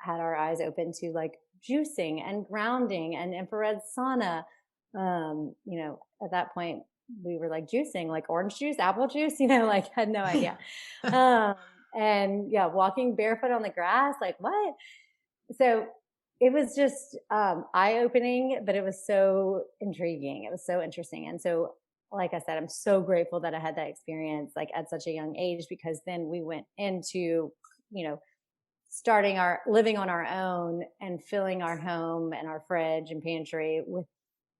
had our eyes open to like juicing and grounding and infrared sauna. At that point we were like juicing, like orange juice, apple juice, like had no idea. um, and yeah, walking barefoot on the grass, like what? So it was just eye-opening, but it was so intriguing. It was so interesting. And so, like I said, I'm so grateful that I had that experience like at such a young age, because then we went into, starting living on our own and filling our home and our fridge and pantry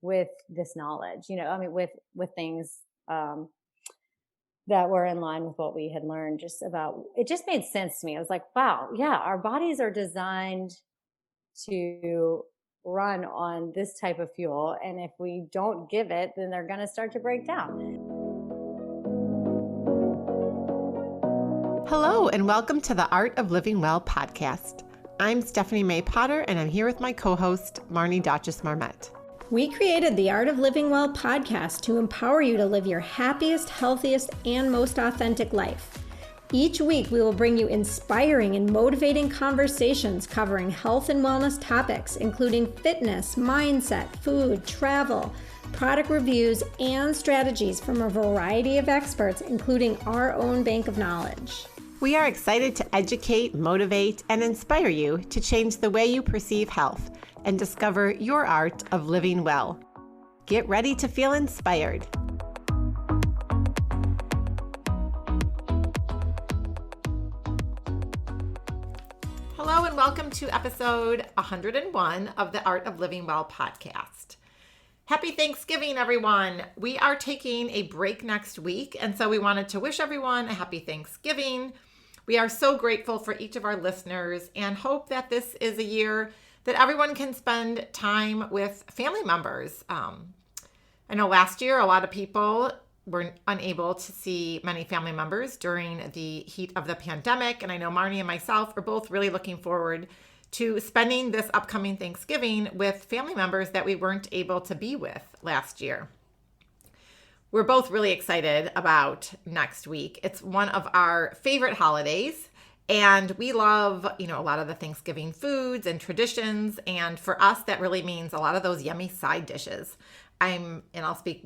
with this knowledge, with things that were in line with what we had learned. It just made sense to me. I was like, wow, yeah, our bodies are designed to run on this type of fuel. And if we don't give it, then they're going to start to break down. Hello, and welcome to the Art of Living Well podcast. I'm Stephanie May Potter, and I'm here with my co-host, Marnie Dotches-Marmette. We created the Art of Living Well podcast to empower you to live your happiest, healthiest, and most authentic life. Each week, we will bring you inspiring and motivating conversations covering health and wellness topics, including fitness, mindset, food, travel, product reviews, and strategies from a variety of experts, including our own bank of knowledge. We are excited to educate, motivate, and inspire you to change the way you perceive health and discover your art of living well. Get ready to feel inspired. Hello, and welcome to episode 101 of the Art of Living Well podcast. Happy Thanksgiving, everyone. We are taking a break next week, and so we wanted to wish everyone a happy Thanksgiving. We are so grateful for each of our listeners and hope that this is a year that everyone can spend time with family members. I know last year a lot of people were unable to see many family members during the heat of the pandemic, and I know Marnie and myself are both really looking forward to spending this upcoming Thanksgiving with family members that we weren't able to be with last year. We're both really excited about next week. It's one of our favorite holidays, and we love, a lot of the Thanksgiving foods and traditions, and for us, that really means a lot of those yummy side dishes. I'll speak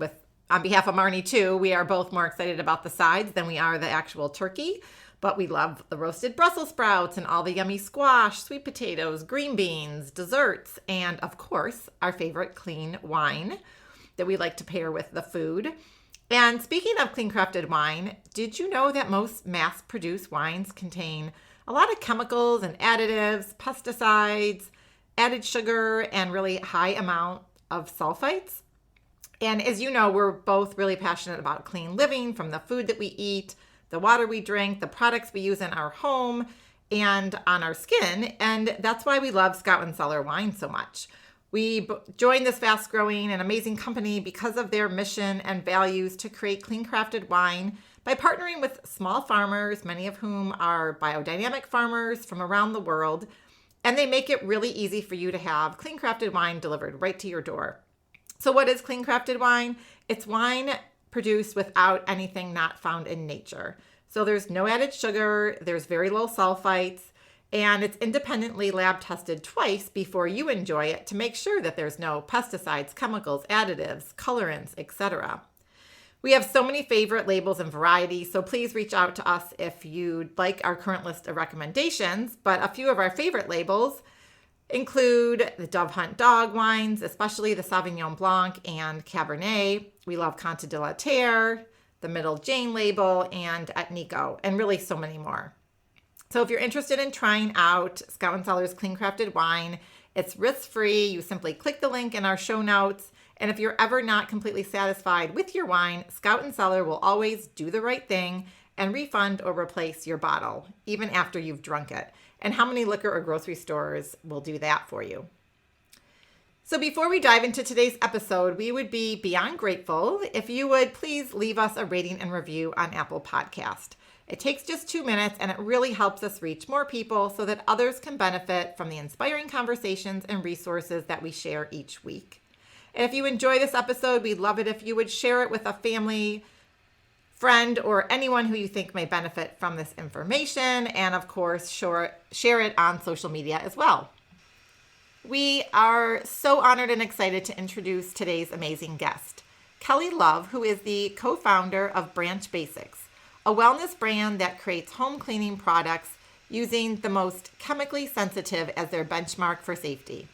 on behalf of Marnie too. We are both more excited about the sides than we are the actual turkey, but we love the roasted Brussels sprouts and all the yummy squash, sweet potatoes, green beans, desserts, and of course, our favorite clean wine that we like to pair with the food. And speaking of clean crafted wine, did you know that most mass-produced wines contain a lot of chemicals and additives, pesticides, added sugar, and really high amount of sulfites? And as you know, we're both really passionate about clean living, from the food that we eat, the water we drink, the products we use in our home and on our skin. And that's why we love Scout & Cellar wine so much. We joined this fast-growing and amazing company because of their mission and values to create clean crafted wine by partnering with small farmers, many of whom are biodynamic farmers from around the world. And they make it really easy for you to have clean crafted wine delivered right to your door. So what is clean crafted wine? It's wine produced without anything not found in nature. So there's no added sugar, there's very low sulfites, and it's independently lab tested twice before you enjoy it to make sure that there's no pesticides, chemicals, additives, colorants, etc. We have so many favorite labels and varieties, so please reach out to us if you'd like our current list of recommendations. But a few of our favorite labels include the Dove Hunt Dog wines, especially the Sauvignon Blanc and Cabernet. We love Conte de la Terre, the Middle Jane label, and Etnico, and really so many more. So if you're interested in trying out Scout & Cellar's Clean Crafted Wine, it's risk-free. You simply click the link in our show notes. And if you're ever not completely satisfied with your wine, Scout & Cellar will always do the right thing and refund or replace your bottle, even after you've drunk it. And how many liquor or grocery stores will do that for you? So before we dive into today's episode, we would be beyond grateful if you would please leave us a rating and review on Apple Podcast. It takes just 2 minutes, and it really helps us reach more people so that others can benefit from the inspiring conversations and resources that we share each week. And if you enjoy this episode, we'd love it if you would share it with a family, friend or anyone who you think may benefit from this information. And of course, share it on social media as well. We are so honored and excited to introduce today's amazing guest, Kelly Love, who is the co-founder of Branch Basics, a wellness brand that creates home cleaning products using the most chemically sensitive as their benchmark for safety.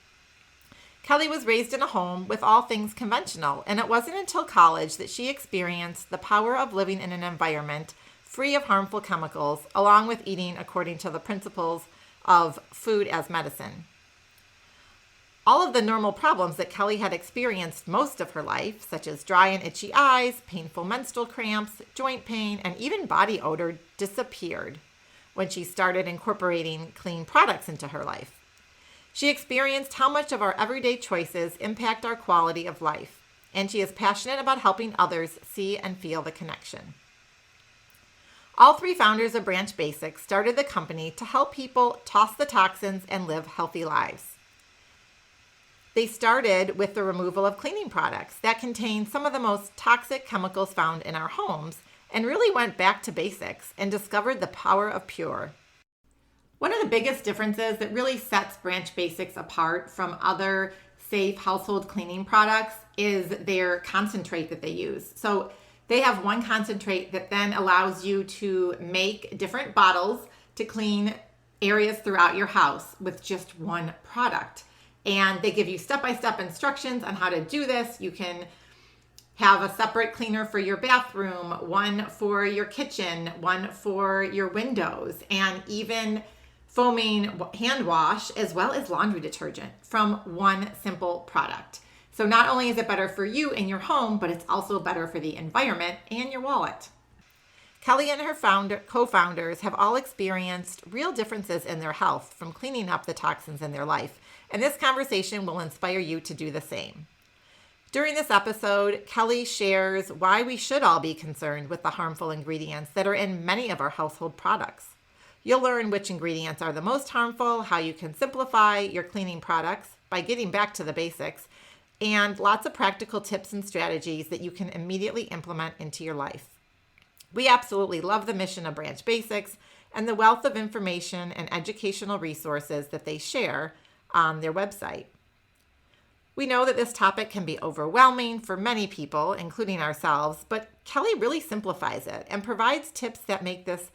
Kelly was raised in a home with all things conventional, and it wasn't until college that she experienced the power of living in an environment free of harmful chemicals, along with eating according to the principles of food as medicine. All of the normal problems that Kelly had experienced most of her life, such as dry and itchy eyes, painful menstrual cramps, joint pain, and even body odor, disappeared when she started incorporating clean products into her life. She experienced how much of our everyday choices impact our quality of life, and she is passionate about helping others see and feel the connection. All three founders of Branch Basics started the company to help people toss the toxins and live healthy lives. They started with the removal of cleaning products that contain some of the most toxic chemicals found in our homes, and really went back to basics and discovered the power of pure. One of the biggest differences that really sets Branch Basics apart from other safe household cleaning products is their concentrate that they use. So they have one concentrate that then allows you to make different bottles to clean areas throughout your house with just one product. And they give you step-by-step instructions on how to do this. You can have a separate cleaner for your bathroom, one for your kitchen, one for your windows, and even foaming hand wash as well as laundry detergent from one simple product. So not only is it better for you in your home, but it's also better for the environment and your wallet. Kelly and her co-founders have all experienced real differences in their health from cleaning up the toxins in their life, and this conversation will inspire you to do the same. During this episode, Kelly shares why we should all be concerned with the harmful ingredients that are in many of our household products. You'll learn which ingredients are the most harmful, how you can simplify your cleaning products by getting back to the basics, and lots of practical tips and strategies that you can immediately implement into your life. We absolutely love the mission of Branch Basics and the wealth of information and educational resources that they share on their website. We know that this topic can be overwhelming for many people, including ourselves, but Kelly really simplifies it and provides tips that make this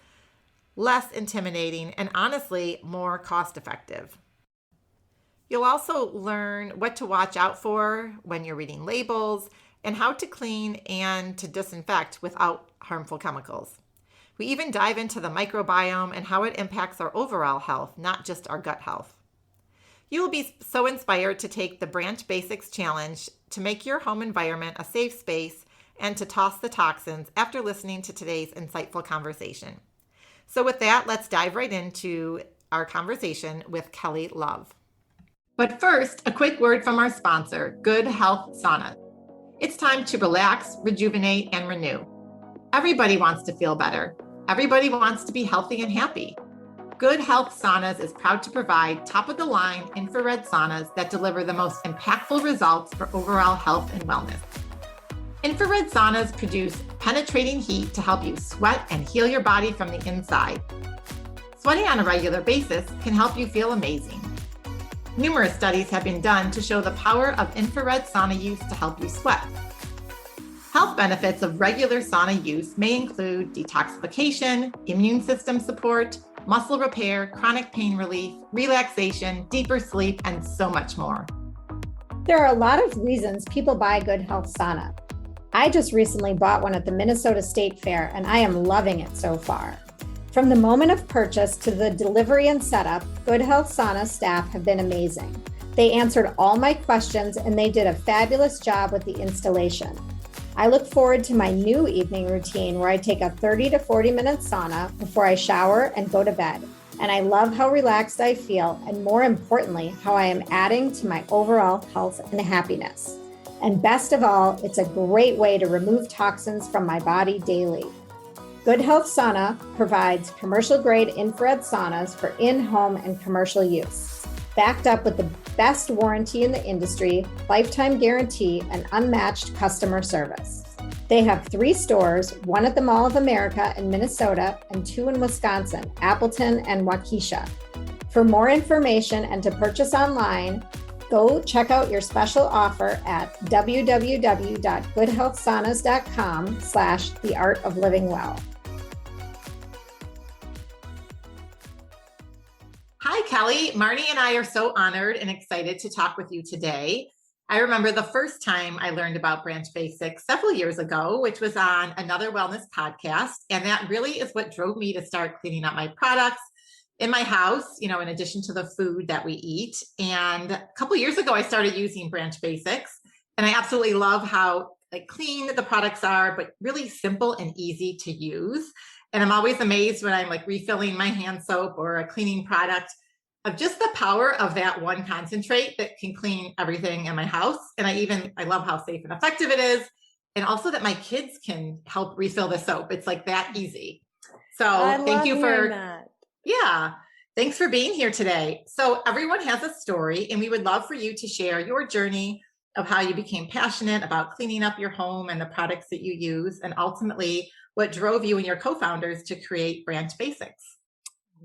less intimidating and honestly more cost-effective. You'll also learn what to watch out for when you're reading labels and how to clean and to disinfect without harmful chemicals. We even dive into the microbiome and how it impacts our overall health, not just our gut health. You will be so inspired to take the Branch Basics Challenge to make your home environment a safe space and to toss the toxins after listening to today's insightful conversation. So with that, let's dive right into our conversation with Kelly Love. But first, a quick word from our sponsor, Good Health Sauna. It's time to relax, rejuvenate, and renew. Everybody wants to feel better. Everybody wants to be healthy and happy. Good Health Saunas is proud to provide top-of-the-line infrared saunas that deliver the most impactful results for overall health and wellness. Infrared saunas produce penetrating heat to help you sweat and heal your body from the inside. Sweating on a regular basis can help you feel amazing. Numerous studies have been done to show the power of infrared sauna use to help you sweat. Health benefits of regular sauna use may include detoxification, immune system support, muscle repair, chronic pain relief, relaxation, deeper sleep, and so much more. There are a lot of reasons people buy Good Health Sauna. I just recently bought one at the Minnesota State Fair, and I am loving it so far. From the moment of purchase to the delivery and setup, Good Health Sauna staff have been amazing. They answered all my questions, and they did a fabulous job with the installation. I look forward to my new evening routine where I take a 30 to 40 minute sauna before I shower and go to bed. And I love how relaxed I feel, and more importantly, how I am adding to my overall health and happiness. And best of all, it's a great way to remove toxins from my body daily. Good Health Sauna provides commercial-grade infrared saunas for in-home and commercial use, backed up with the best warranty in the industry, lifetime guarantee, and unmatched customer service. They have 3 stores, one at the Mall of America in Minnesota and 2 in Wisconsin, Appleton and Waukesha. For more information and to purchase online, go check out your special offer at www.goodhealthsaunas.com/theartoflivingwell. Hi, Kelly. Marnie and I are so honored and excited to talk with you today. I remember the first time I learned about Branch Basics several years ago, which was on another wellness podcast. And that really is what drove me to start cleaning up my products in my house, in addition to the food that we eat. And a couple of years ago, I started using Branch Basics. And I absolutely love how clean the products are, but really simple and easy to use. And I'm always amazed when I'm refilling my hand soap or a cleaning product of just the power of that one concentrate that can clean everything in my house. And I love how safe and effective it is. And also that my kids can help refill the soap. It's that easy. So thank you for that. Yeah. Thanks for being here today. So everyone has a story, and we would love for you to share your journey of how you became passionate about cleaning up your home and the products that you use, and ultimately what drove you and your co-founders to create Branch Basics.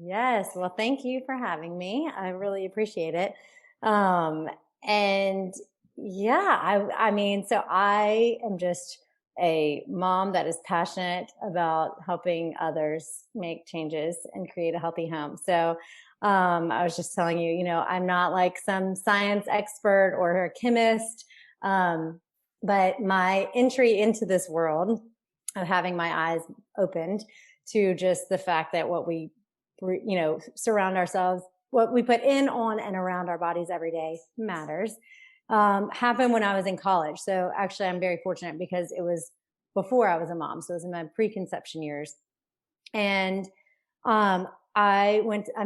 Yes. Well, thank you for having me. I really appreciate it. And yeah, so I am just a mom that is passionate about helping others make changes and create a healthy home. So, I was just telling you, I'm not like some science expert or a chemist. But my entry into this world of having my eyes opened to just the fact that what we surround ourselves, what we put in, on, and around our bodies every day matters, happened when I was in college. So actually I'm very fortunate because it was before I was a mom. So it was in my preconception years. And, I'm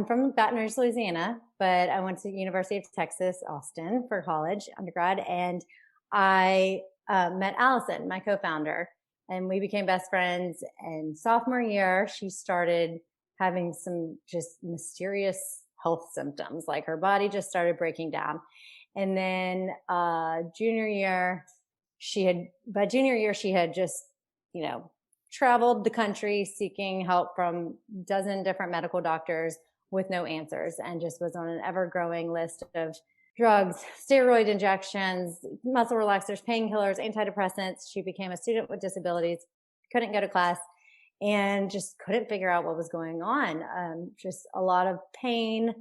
from Baton Rouge, Louisiana, but I went to the University of Texas, Austin for college, undergrad. And I, met Allison, my co-founder, and we became best friends. And sophomore year, she started having some just mysterious health symptoms. Like her body just started breaking down. And then, junior year, she had just, traveled the country seeking help from a dozen different medical doctors with no answers, and just was on an ever growing list of drugs, steroid injections, muscle relaxers, painkillers, antidepressants. She became a student with disabilities, couldn't go to class, and just couldn't figure out what was going on. Just a lot of pain,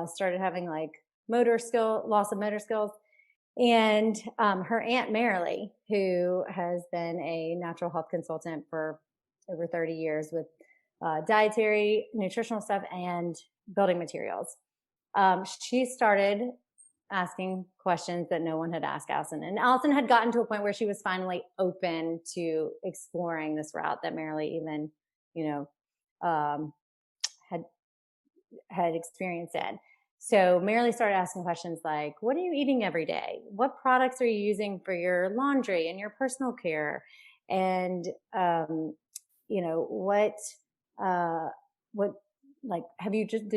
started having loss of motor skills. And her Aunt Marilee, who has been a natural health consultant for over 30 years with dietary, nutritional stuff, and building materials, she started asking questions that no one had asked Allison. And Allison had gotten to a point where she was finally open to exploring this route that Marilee even, had experienced in. So Marilee started asking questions like, what are you eating every day? What products are you using for your laundry and your personal care? And, did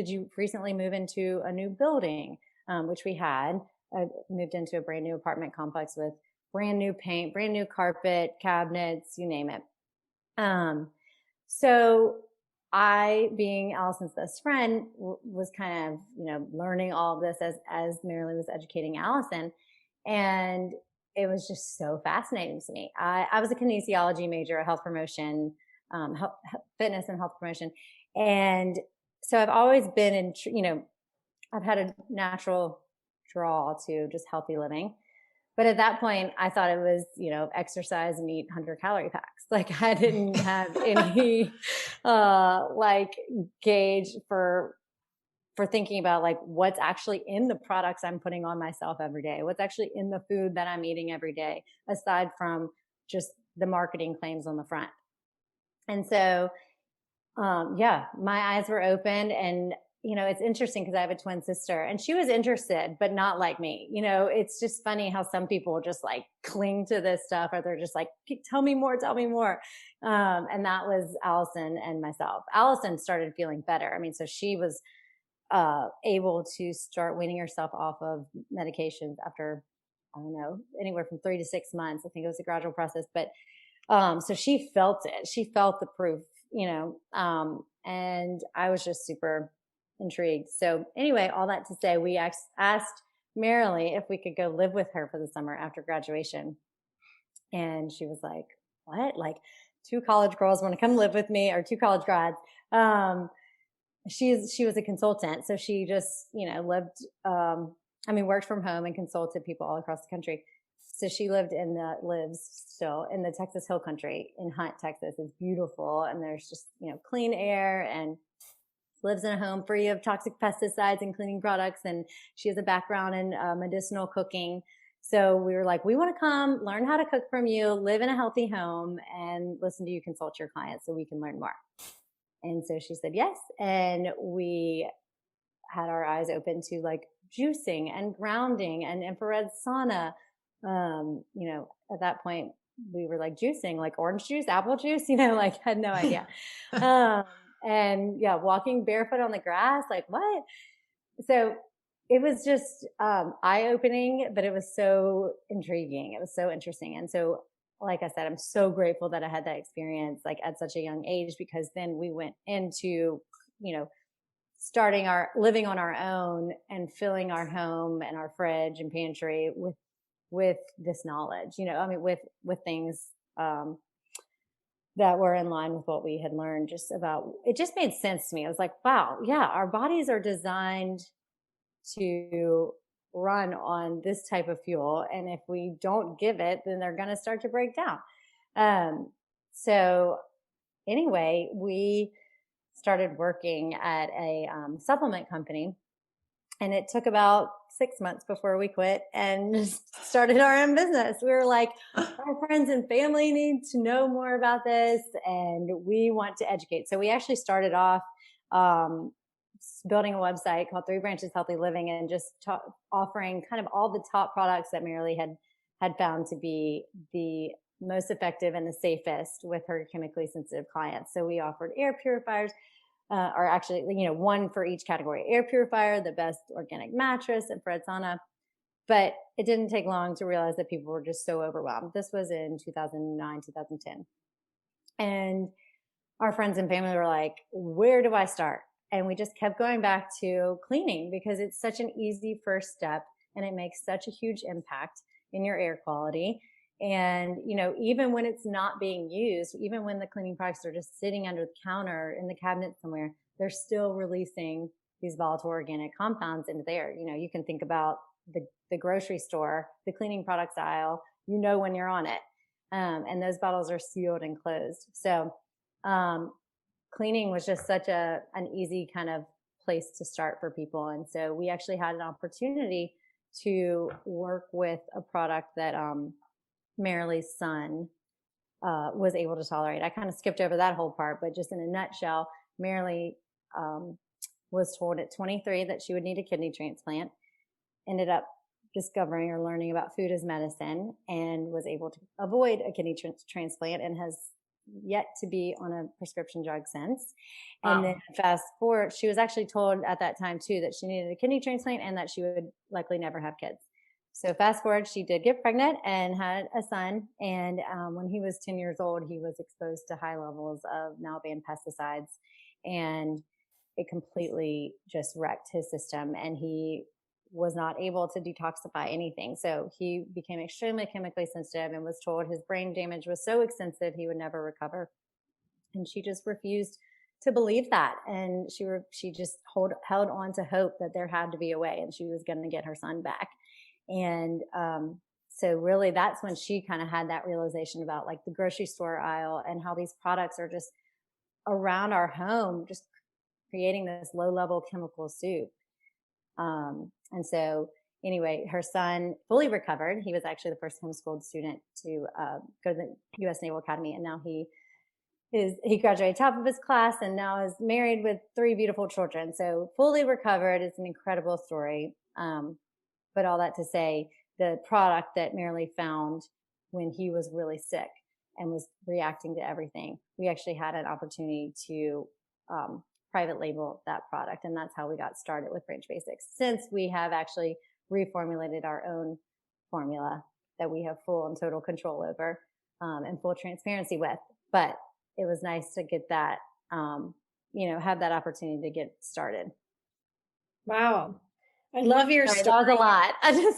you recently move into a new building? Which we had. I moved into a brand new apartment complex with brand new paint, brand new carpet, cabinets, you name it. So I, being Allison's best friend, was kind of, learning all of this as Marilee was educating Allison. And it was just so fascinating to me. I was a kinesiology major, a health promotion, fitness and health promotion. And so I've always been I've had a natural draw to just healthy living. But at that point, I thought it was, exercise and eat 100-calorie packs. Like I didn't have any, gauge for thinking about what's actually in the products I'm putting on myself every day. What's actually in the food that I'm eating every day, aside from just the marketing claims on the front. And so, my eyes were opened. And it's interesting because I have a twin sister, and she was interested, but not like me. It's just funny how some people just cling to this stuff, or they're just tell me more, tell me more. And that was Allison and myself. Allison started feeling better. So she was, able to start weaning herself off of medications after, I don't know, anywhere from 3 to 6 months. I think it was a gradual process, but So she felt it. She felt the proof, and I was just super intrigued. So anyway, all that to say, we asked Marilee if we could go live with her for the summer after graduation. And she was like, what? Like, two college girls want to come live with me, or two college grads. She was a consultant. So she just, lived, worked from home and consulted people all across the country. So she lives still in the Texas Hill Country in Hunt, Texas. It's beautiful. And there's just, clean air, and lives in a home free of toxic pesticides and cleaning products. And she has a background in medicinal cooking. So we were like, we want to come learn how to cook from you, live in a healthy home, and listen to you consult your clients so we can learn more. And so she said yes. And we had our eyes open to like juicing and grounding and infrared sauna. At that point we were like juicing, like orange juice, apple juice, like had no idea. And yeah, walking barefoot on the grass, like what? So it was just eye-opening, but it was so intriguing. It was so interesting. And so, like I said, I'm so grateful that I had that experience like at such a young age, because then we went into, starting living on our own and filling our home and our fridge and pantry with this knowledge, with things that were in line with what we had learned it just made sense to me. I was like, wow, yeah, our bodies are designed to run on this type of fuel. And if we don't give it, then they're going to start to break down. So anyway, we started working at a supplement company, and it took about 6 months before we quit and started our own business. We were like, our friends and family need to know more about this, and we want to educate. So we actually started off building a website called 3 Branches Healthy Living, and just offering kind of all the top products that Marilee had found to be the most effective and the safest with her chemically sensitive clients. So we offered air purifiers, or actually, one for each category: air purifier, the best organic mattress, infrared sauna. But it didn't take long to realize that people were just so overwhelmed. This was in 2009, 2010. And our friends and family were like, where do I start? And we just kept going back to cleaning, because it's such an easy first step, and it makes such a huge impact in your air quality. And, even when it's not being used, even when the cleaning products are just sitting under the counter in the cabinet somewhere, they're still releasing these volatile organic compounds into the air. You can think about the grocery store, the cleaning products aisle, when you're on it. And those bottles are sealed and closed. So, cleaning was just such an easy kind of place to start for people. And so we actually had an opportunity to work with a product that Marilee's son was able to tolerate. I kind of skipped over that whole part, but just in a nutshell, Marilee was told at 23 that she would need a kidney transplant, ended up discovering or learning about food as medicine, and was able to avoid a kidney transplant, and has yet to be on a prescription drug since. Wow. And then fast forward, she was actually told at that time too that she needed a kidney transplant and that she would likely never have kids. So fast forward, she did get pregnant and had a son. And when he was 10 years old, he was exposed to high levels of now banned pesticides, and it completely just wrecked his system, and he was not able to detoxify anything. So he became extremely chemically sensitive and was told his brain damage was so extensive he would never recover. And she just refused to believe that. And she just held on to hope that there had to be a way, and she was going to get her son back. And so really that's when she kind of had that realization about like the grocery store aisle and how these products are just around our home, just creating this low level chemical soup. And so anyway, her son fully recovered. He was actually the first homeschooled student to go to the U.S. Naval Academy. And now he graduated top of his class and now is married with 3 beautiful children. So fully recovered. It's an incredible story. But all that to say, the product that Marilee found when he was really sick and was reacting to everything, we actually had an opportunity to private label that product. And that's how we got started with Branch Basics, since we have actually reformulated our own formula that we have full and total control over. in full transparency with. But it was nice to get that, have that opportunity to get started. Wow. I love your Sorry, story. that was a lot. I just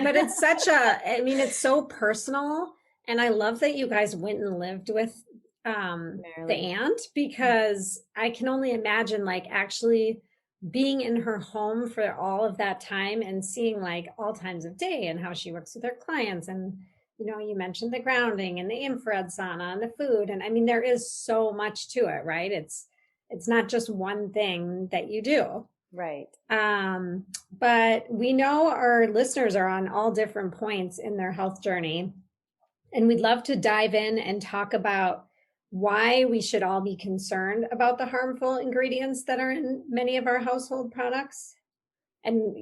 but it's it's so personal. And I love that you guys went and lived with the aunt, because I can only imagine like actually being in her home for all of that time and seeing like all times of day and how she works with her clients. And, you mentioned the grounding and the infrared sauna and the food. And I mean, there is so much to it, right? It's not just one thing that you do. Right. But we know our listeners are on all different points in their health journey. And we'd love to dive in and talk about why we should all be concerned about the harmful ingredients that are in many of our household products. And,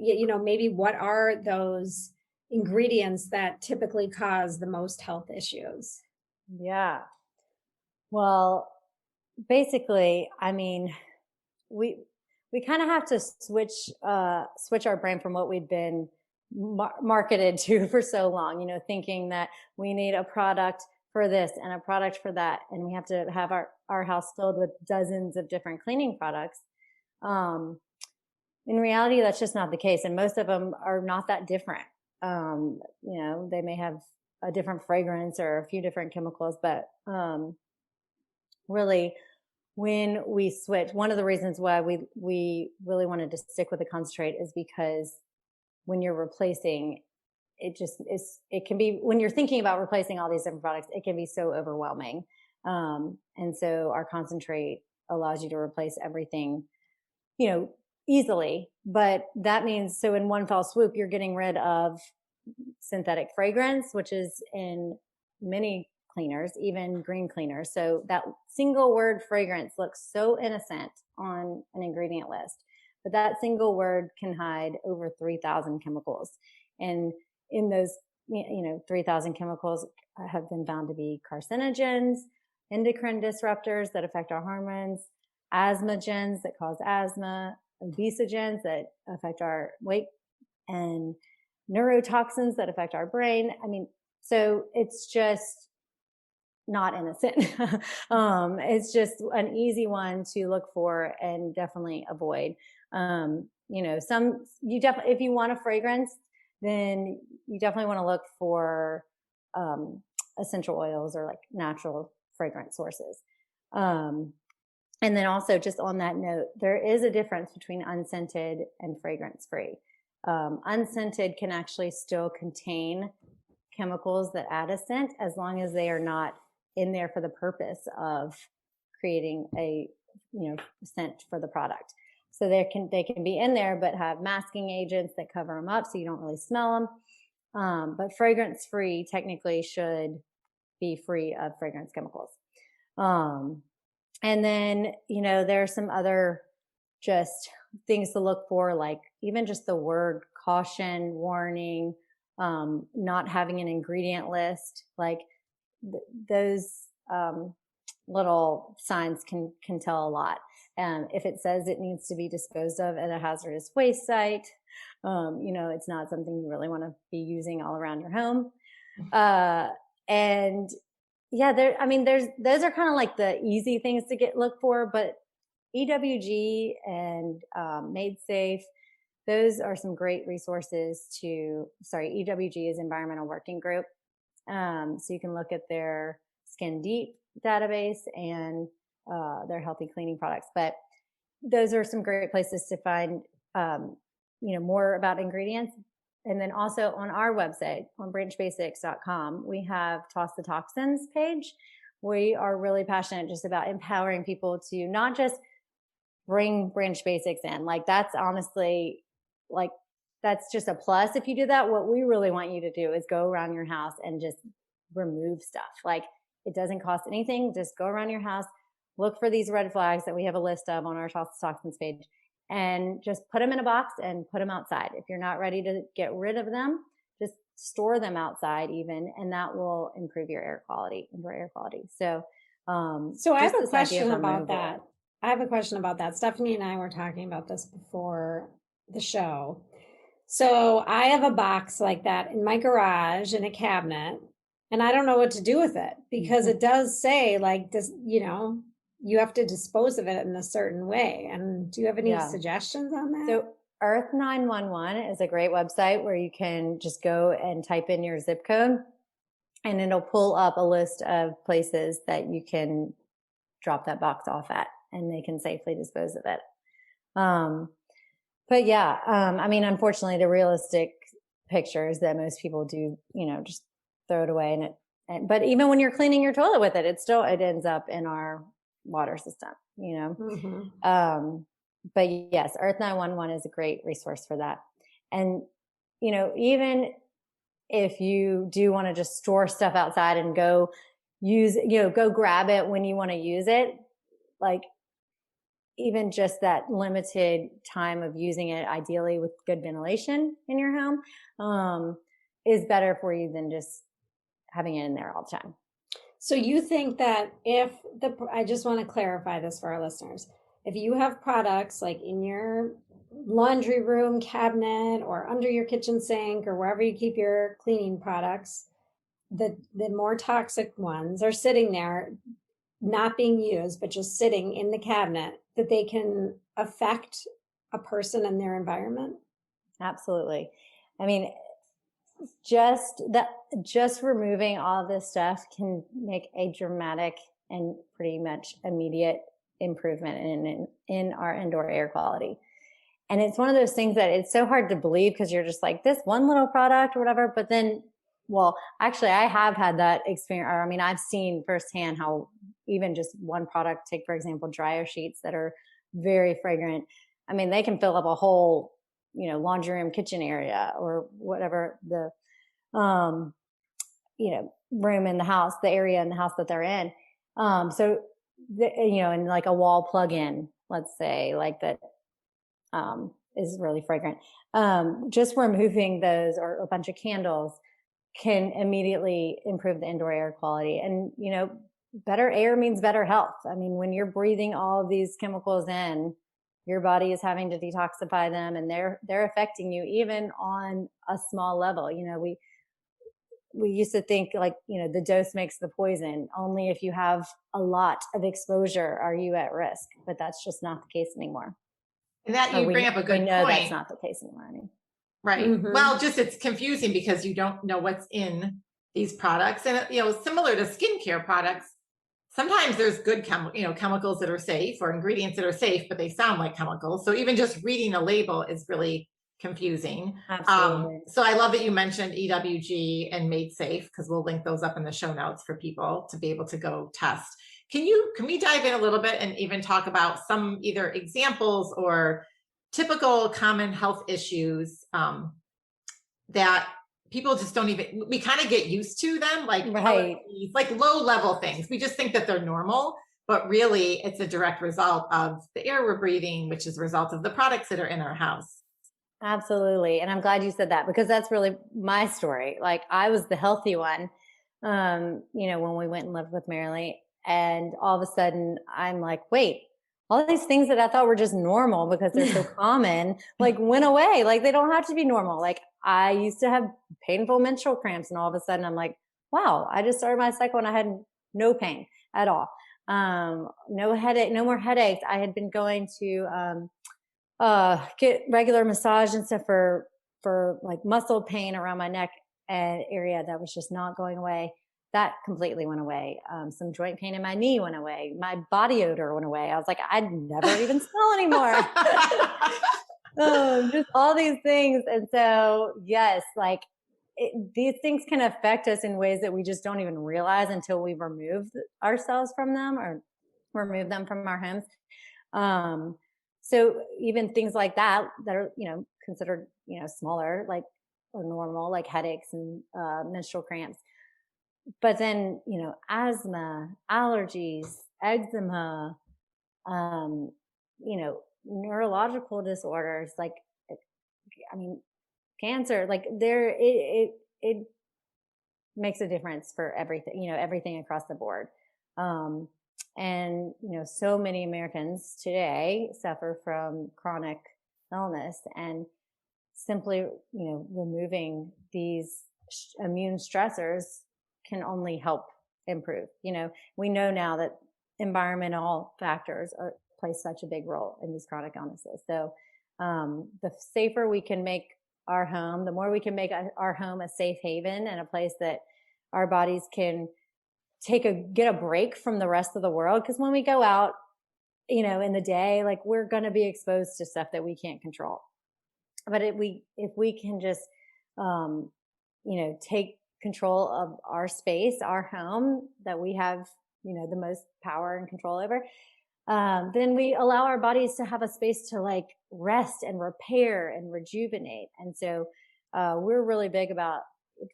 maybe what are those ingredients that typically cause the most health issues? Yeah. Well, basically, I mean, we kind of have to switch our brain from what we've been marketed to for so long, thinking that we need a product for this and a product for that. And we have to have our house filled with dozens of different cleaning products. In reality, that's just not the case. And most of them are not that different. They may have a different fragrance or a few different chemicals, but really, when we switch, one of the reasons why we really wanted to stick with the concentrate is because when you're replacing, it can be, when you're thinking about replacing all these different products, it can be so overwhelming. And so our concentrate allows you to replace everything, easily. But that means, so in one fell swoop, you're getting rid of synthetic fragrance, which is in many cleaners, even green cleaners. So that single word fragrance looks so innocent on an ingredient list, but that single word can hide over 3,000 chemicals. And in those, 3,000 chemicals have been found to be carcinogens, endocrine disruptors that affect our hormones, asthmagens that cause asthma, obesogens that affect our weight, and neurotoxins that affect our brain. I mean, so it's just not innocent. It's just an easy one to look for and definitely avoid. If you want a fragrance, then you definitely want to look for essential oils or like natural fragrance sources. And then also, just on that note, there is a difference between unscented and fragrance free. Unscented can actually still contain chemicals that add a scent, as long as they are not in there for the purpose of creating a scent for the product. So they can be in there, but have masking agents that cover them up so you don't really smell them. But fragrance free technically should be free of fragrance chemicals. And then, there are some other just things to look for, like even just the word caution, warning, not having an ingredient list, like those little signs can tell a lot. If it says it needs to be disposed of at a hazardous waste site, it's not something you really want to be using all around your home. And yeah, those are kind of like the easy things to look for, but EWG and Made Safe, those are some great resources EWG is Environmental Working Group. So you can look at their Skin Deep database and their healthy cleaning products. But those are some great places to find, more about ingredients. And then also on our website, on branchbasics.com, we have Toss the Toxins page. We are really passionate just about empowering people to not just bring Branch Basics in. Like that's honestly, like that's just a plus if you do that. What we really want you to do is go around your house and just remove stuff. Like it doesn't cost anything. Just go around your house, look for these red flags that we have a list of on our Toss the Toxins page, and just put them in a box and put them outside. If you're not ready to get rid of them, just store them outside even, and that will improve your indoor air quality. So I have a question about that. Stephanie and I were talking about this before the show. So I have a box like that in my garage in a cabinet. And I don't know what to do with it because it does say like this, you have to dispose of it in a certain way. And do you have any suggestions on that? So Earth 911 is a great website where you can just go and type in your zip code and it'll pull up a list of places that you can drop that box off at and they can safely dispose of it. But yeah, I mean, unfortunately, the realistic picture is that most people do, just throw it away. But even when you're cleaning your toilet with it, it ends up in our water system, But yes, Earth 911 is a great resource for that. And, even if you do want to just store stuff outside and go go grab it when you want to use it, like even just that limited time of using it, ideally with good ventilation in your home, is better for you than just having it in there all the time. So you think that I just want to clarify this for our listeners. If you have products like in your laundry room cabinet or under your kitchen sink or wherever you keep your cleaning products, the more toxic ones are sitting there, not being used, but just sitting in the cabinet, that they can affect a person and their environment? Absolutely. I mean, just removing all this stuff can make a dramatic and pretty much immediate improvement in our indoor air quality. And it's one of those things that it's so hard to believe because you're just like, this one little product or whatever. But then, well, actually, I have had that experience. Or, I mean, I've seen firsthand how even just one product, take, for example, dryer sheets that are very fragrant. I mean, they can fill up a whole, laundry room, kitchen area or whatever the, room in the house, the area in the house that they're in. And like a wall plug-in, let's say, like that, is really fragrant. Just removing those or a bunch of candles can immediately improve the indoor air quality. And, better air means better health. I mean, when you're breathing all of these chemicals in, your body is having to detoxify them and they're affecting you even on a small level. We used to think like, the dose makes the poison. Only if you have a lot of exposure are you at risk, but that's just not the case anymore. And that you bring up a good point. That's not the case anymore. I mean, right. Mm-hmm. Well, just it's confusing because you don't know what's in these products. And, similar to skincare products, sometimes there's good chemicals that are safe or ingredients that are safe, but they sound like chemicals. So even just reading a label is really confusing. Absolutely. So I love that you mentioned EWG and Made Safe, because we'll link those up in the show notes for people to be able to go test. Can we dive in a little bit and even talk about some either examples or typical common health issues that people just don't even, we kind of get used to them, like, right. Like low level things. We just think that they're normal, but really it's a direct result of the air we're breathing, which is a result of the products that are in our house. Absolutely. And I'm glad you said that because that's really my story. Like I was the healthy one, when we went and lived with Marilee, and all of a sudden I'm like, wait, all these things that I thought were just normal because they're so common, like went away. Like they don't have to be normal. Like I used to have painful menstrual cramps and all of a sudden I'm like, wow, I just started my cycle and I had no pain at all. No headache, no more headaches. I had been going to, get regular massage and stuff for like muscle pain around my neck area that was just not going away. That completely went away. Some joint pain in my knee went away. My body odor went away. I was like, I'd never even smell anymore. Just all these things. And so, yes, like these things can affect us in ways that we just don't even realize until we've removed ourselves from them or remove them from our homes. So even things like that are, considered, smaller, like or normal, like headaches and menstrual cramps. But then, asthma, allergies, eczema, neurological disorders, like, cancer, like it makes a difference for everything, everything across the board. And, so many Americans today suffer from chronic illness, and simply, removing these immune stressors can only help improve. We know now that environmental factors play such a big role in these chronic illnesses. So the safer we can make our home, the more we can make our home a safe haven and a place that our bodies can get a break from the rest of the world. Because when we go out, in the day, like, we're going to be exposed to stuff that we can't control. But if we can just, take control of our space, our home that we have, the most power and control over, then we allow our bodies to have a space to like rest and repair and rejuvenate. And so we're really big about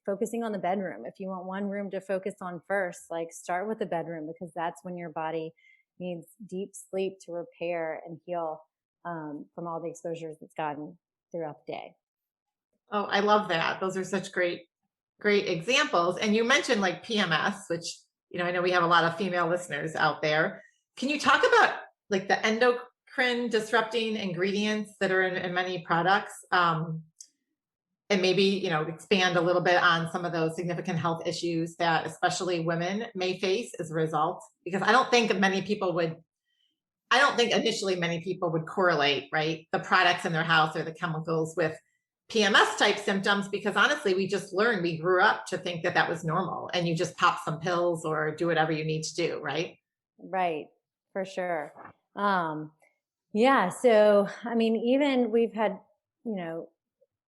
focusing on the bedroom. If you want one room to focus on first, like, start with the bedroom, because that's when your body needs deep sleep to repair and heal from all the exposures it's gotten throughout the day. Oh, I love that. Those are such great examples. And you mentioned like PMS, which, I know we have a lot of female listeners out there. Can you talk about like the endocrine disrupting ingredients that are in many products? And maybe, expand a little bit on some of those significant health issues that especially women may face as a result? Because I don't think initially many people would correlate, right, the products in their house or the chemicals with PMS type symptoms, because honestly, we grew up to think that was normal, and you just pop some pills or do whatever you need to do, right? Right. For sure. Yeah. So, I mean, even we've had,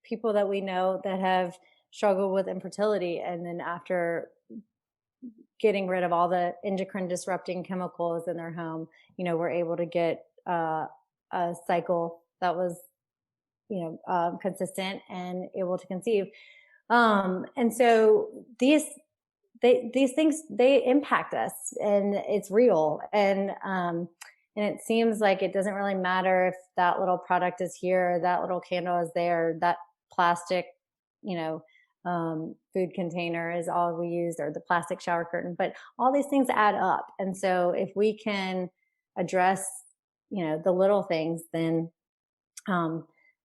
people that we know that have struggled with infertility, and then after getting rid of all the endocrine disrupting chemicals in their home, we're able to get a cycle that was, consistent and able to conceive. And so these things, they impact us, and it's real. And it seems like it doesn't really matter if that little product is here, that little candle is there, that plastic, food container is all we used, or the plastic shower curtain, but all these things add up. And so if we can address, the little things, then,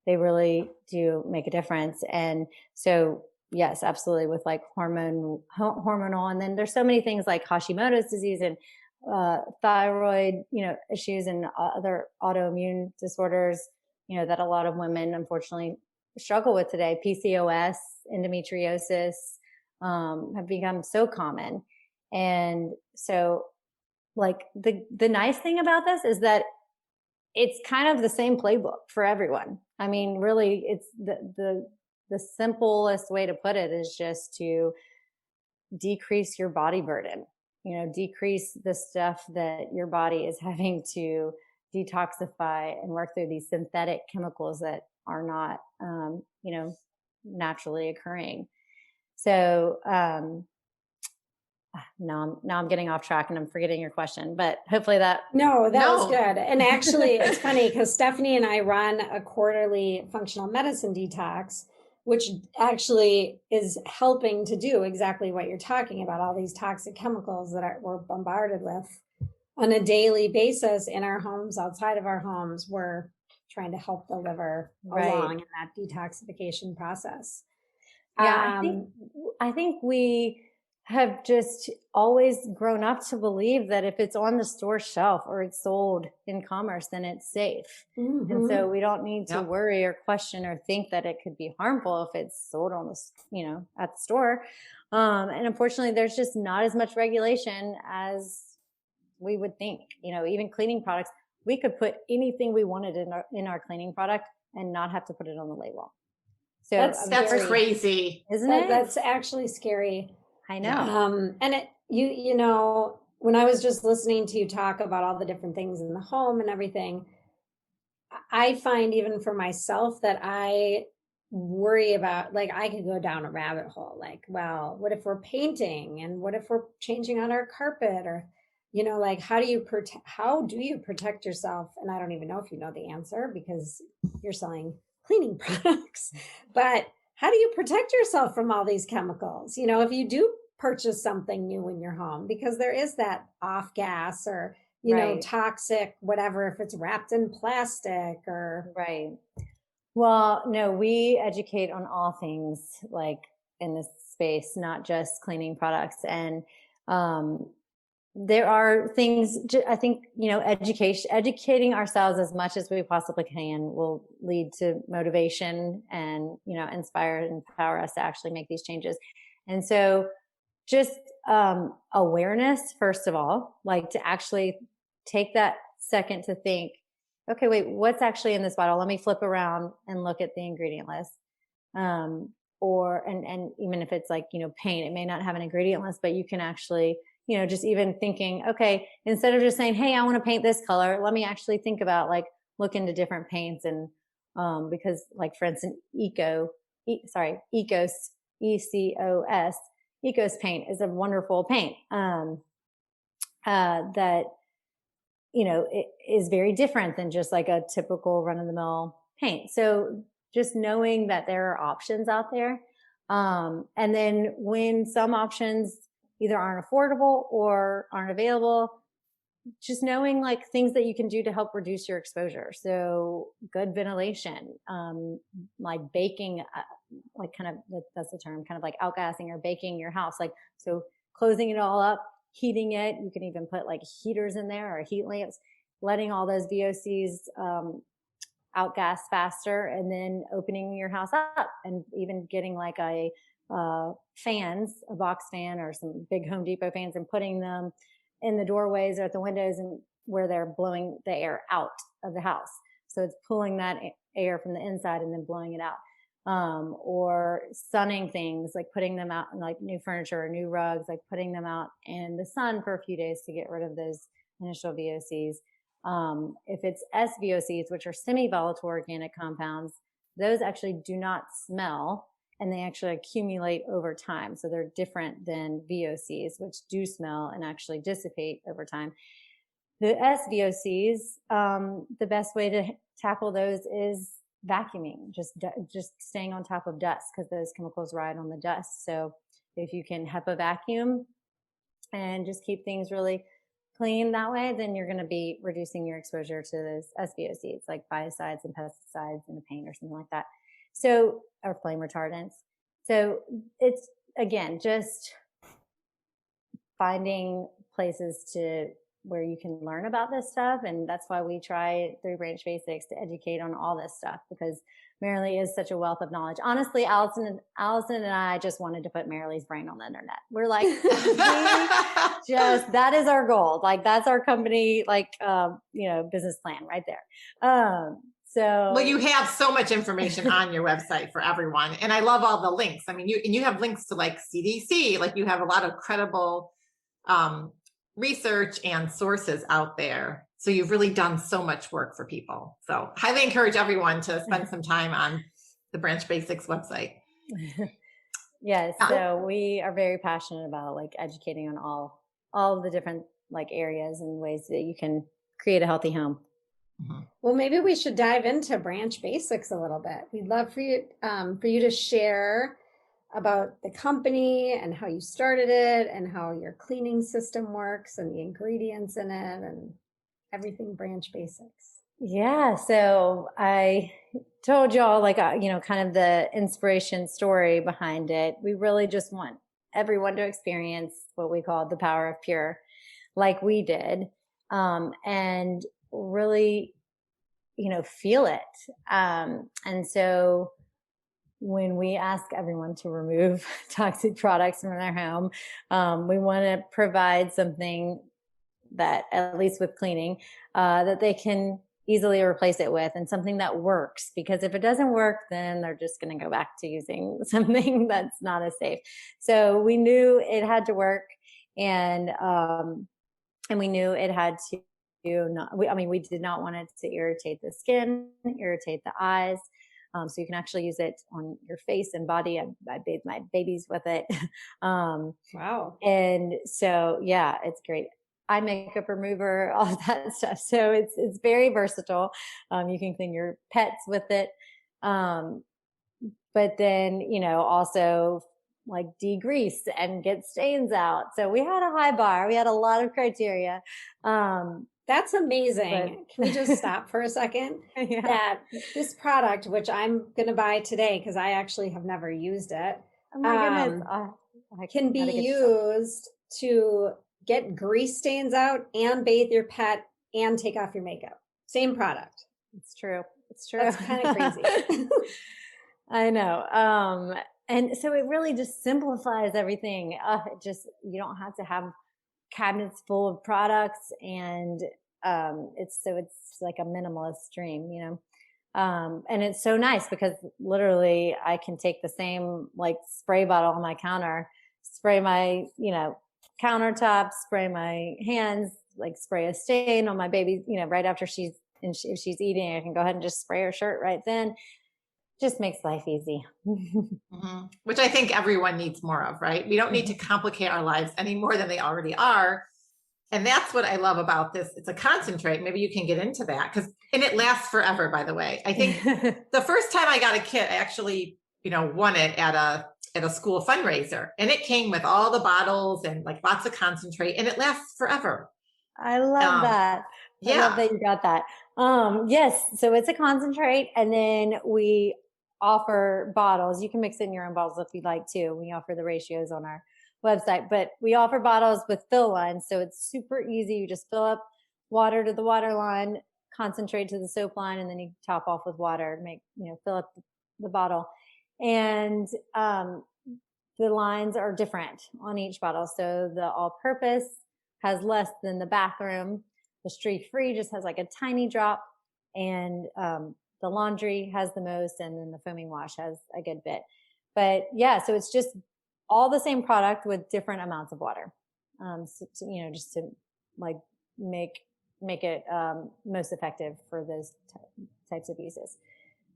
they really do make a difference. And so, yes, absolutely, with like hormonal, and then there's so many things like Hashimoto's disease and thyroid, issues, and other autoimmune disorders, that a lot of women unfortunately struggle with today. PCOS, endometriosis, have become so common. And so, like, the nice thing about this is that it's kind of the same playbook for everyone. I mean, really, it's the simplest way to put it is just to decrease your body burden, decrease the stuff that your body is having to detoxify and work through, these synthetic chemicals that are not, naturally occurring. So, now I'm getting off track and I'm forgetting your question, but hopefully that. No, that was good. And actually, it's funny because Stephanie and I run a quarterly functional medicine detox, which actually is helping to do exactly what you're talking about, all these toxic chemicals that we're bombarded with on a daily basis in our homes, outside of our homes. We're trying to help the liver along in that detoxification process. Yeah, I think we have just always grown up to believe that if it's on the store shelf or it's sold in commerce, then it's safe. Mm-hmm. And so we don't need to worry or question or think that it could be harmful if it's sold on the, at the store. And unfortunately, there's just not as much regulation as we would think. Even cleaning products, we could put anything we wanted in our cleaning product and not have to put it on the label. So that's crazy, isn't it? That's actually scary. I know. And when I was just listening to you talk about all the different things in the home and everything, I find even for myself that I worry about, like, I could go down a rabbit hole. Like, well, what if we're painting, and what if we're changing out our carpet, or, like, how do you protect yourself? And I don't even know if you know the answer because you're selling cleaning products, but how do you protect yourself from all these chemicals? If you do purchase something new in your home, because there is that off gas or, toxic, whatever, if it's wrapped in plastic or. Right. Well, no, we educate on all things like in this space, not just cleaning products. And there are things, I think, educating ourselves as much as we possibly can will lead to motivation and, inspire and empower us to actually make these changes. And so just awareness, first of all, like to actually take that second to think, okay, wait, what's actually in this bottle? Let me flip around and look at the ingredient list. And even if it's like, paint, it may not have an ingredient list, but you can actually, just even thinking, okay, instead of just saying, hey, I want to paint this color, let me actually think about like look into different paints. And because like, for instance, ECOS, ECOS, ECOS paint is a wonderful paint that, it is very different than just like a typical run of the mill paint. So just knowing that there are options out there. And then when some options either aren't affordable or aren't available, just knowing like things that you can do to help reduce your exposure. So good ventilation, like baking, like kind of, that's the term, kind of like outgassing or baking your house. Like, so closing it all up, heating it. You can even put like heaters in there or heat lamps, letting all those VOCs, outgas faster, and then opening your house up and even getting like a box fan or some big Home Depot fans and putting them in the doorways or at the windows and where they're blowing the air out of the house. So it's pulling that air from the inside and then blowing it out. Or sunning things, like putting them out in like new furniture or new rugs, like putting them out in the sun for a few days to get rid of those initial VOCs. If it's SVOCs, which are semi-volatile organic compounds, those actually do not smell and they actually accumulate over time. So they're different than VOCs, which do smell and actually dissipate over time. The SVOCs, the best way to tackle those is vacuuming, just staying on top of dust, because those chemicals ride on the dust. So if you can HEPA vacuum and just keep things really clean that way, then you're going to be reducing your exposure to those SVOCs, like biocides and pesticides in the paint or something like that. So, or flame retardants. So it's, again, just finding places where you can learn about this stuff. And that's why we try Three Branch Basics to educate on all this stuff, because Marilee is such a wealth of knowledge. Honestly, Allison and I just wanted to put Marilee's brain on the internet. We're like, that is our goal. Like, that's our company, like, business plan right there. Well, you have so much information on your website for everyone. And I love all the links. I mean, you have links to like CDC, like you have a lot of credible, research and sources out there. So you've really done so much work for people. So highly encourage everyone to spend some time on the Branch Basics website. Yes. So we are very passionate about like educating on all the different like areas and ways that you can create a healthy home. Mm-hmm. Well, maybe we should dive into Branch Basics a little bit. We'd love for you to share about the company and how you started it and how your cleaning system works and the ingredients in it and everything Branch Basics. Yeah. So I told y'all like, kind of the inspiration story behind it. We really just want everyone to experience what we call the power of pure, like we did. And really, feel it. And so when we ask everyone to remove toxic products from their home, we want to provide something that, at least with cleaning, that they can easily replace it with, and something that works. Because if it doesn't work, then they're just going to go back to using something that's not as safe. So we knew it had to work, and we knew it had to we did not want it to irritate the skin, irritate the eyes. So you can actually use it on your face and body. I bathe my babies with it. Wow. And so, yeah, it's great. Eye makeup remover, all of that stuff. So it's very versatile. You can clean your pets with it. But then, also like degrease and get stains out. So we had a high bar. We had a lot of criteria. That's amazing. Can we just stop for a second? Yeah. That this product, which I'm going to buy today because I actually have never used it, Oh my goodness. Can be used to get grease stains out and bathe your pet and take off your makeup. Same product. It's true. It's true. That's kind of crazy. I know. And so it really just simplifies everything. You don't have to have cabinets full of products, and it's like a minimalist dream, you know. And it's so nice because literally I can take the same like spray bottle on my counter, spray my, you know, countertops, spray my hands, like spray a stain on my baby, you know, right after if she's eating, I can go ahead and just spray her shirt right then. Just makes life easy. Mm-hmm. Which I think everyone needs more of, right? We don't need to complicate our lives any more than they already are. And that's what I love about this. It's a concentrate. Maybe you can get into that and it lasts forever, by the way. I think the first time I got a kit, I actually, you know, won it at a school fundraiser, and it came with all the bottles and like lots of concentrate, and it lasts forever. I love that. I love that you got that. Yes. So it's a concentrate, and then we offer bottles. You can mix it in your own bottles if you'd like to. We offer the ratios on our website, but we offer bottles with fill lines. So it's super easy. You just fill up water to the water line, concentrate to the soap line, and then you top off with water to fill up the bottle. And, the lines are different on each bottle. So the all purpose has less than the bathroom. The streak free just has like a tiny drop, and, the laundry has the most, and then the foaming wash has a good bit. But yeah, so it's just all the same product with different amounts of water. Just to like make it most effective for those types of uses.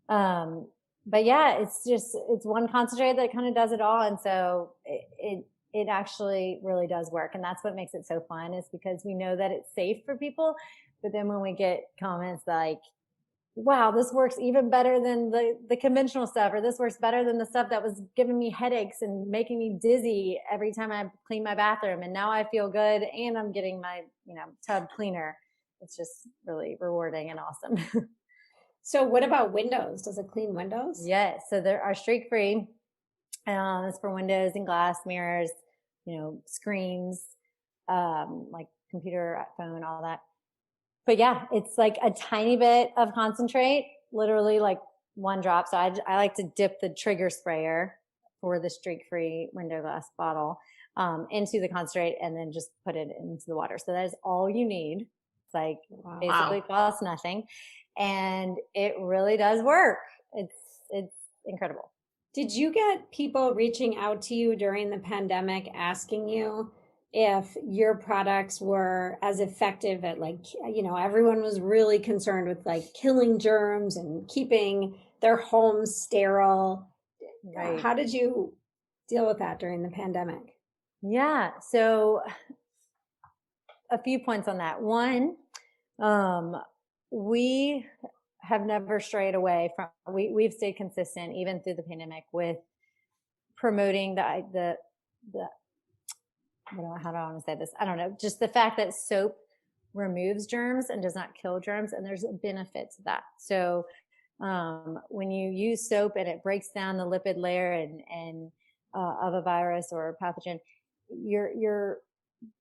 But yeah, it's one concentrate that kind of does it all, and so it actually really does work, and that's what makes it so fun, is because we know that it's safe for people. But then when we get comments like, wow, this works even better than the conventional stuff, or this works better than the stuff that was giving me headaches and making me dizzy every time I clean my bathroom, and now I feel good and I'm getting my, tub cleaner. It's just really rewarding and awesome. So what about windows? Does it clean windows? Yes. So there are streak free. It's for windows and glass, mirrors, screens, like computer, phone, all that. But yeah, it's like a tiny bit of concentrate, literally like one drop. So I like to dip the trigger sprayer for the streak-free window glass bottle into the concentrate, and then just put it into the water. So that is all you need. It's like basically costs nothing, and it really does work. It's incredible. Did you get people reaching out to you during the pandemic asking you if your products were as effective at everyone was really concerned with like killing germs and keeping their homes sterile. Right. How did you deal with that during the pandemic? Yeah. So a few points on that. One, we have never strayed away from, we've stayed consistent even through the pandemic with promoting the how do I want to say this? I don't know. Just the fact that soap removes germs and does not kill germs, and there's a benefit to that. So when you use soap and it breaks down the lipid layer and of a virus or a pathogen, you're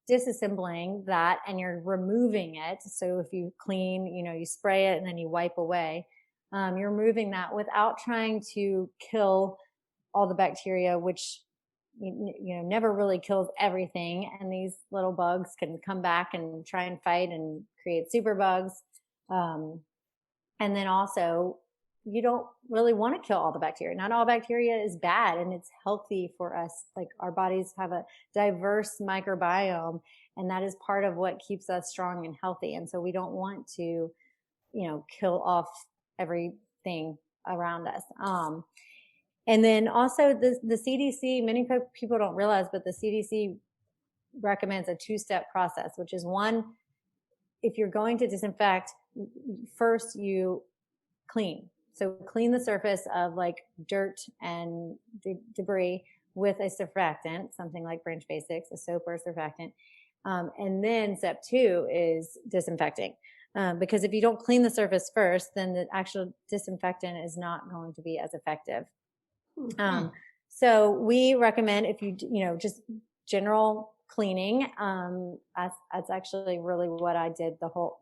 disassembling that and you're removing it. So if you clean, you spray it and then you wipe away, you're removing that without trying to kill all the bacteria, which never really kills everything. And these little bugs can come back and try and fight and create super bugs. And then also, you don't really want to kill all the bacteria. Not all bacteria is bad, and it's healthy for us. Like, our bodies have a diverse microbiome, and that is part of what keeps us strong and healthy. And so we don't want to, kill off everything around us. And then also the CDC, many people don't realize, but the CDC recommends a 2-step process, which is one, if you're going to disinfect, first you clean. So clean the surface of like dirt and debris with a surfactant, something like Branch Basics, a soap or a surfactant. And then step 2 is disinfecting. Because if you don't clean the surface first, then the actual disinfectant is not going to be as effective. So we recommend if you, just general cleaning. That's actually really what I did the whole,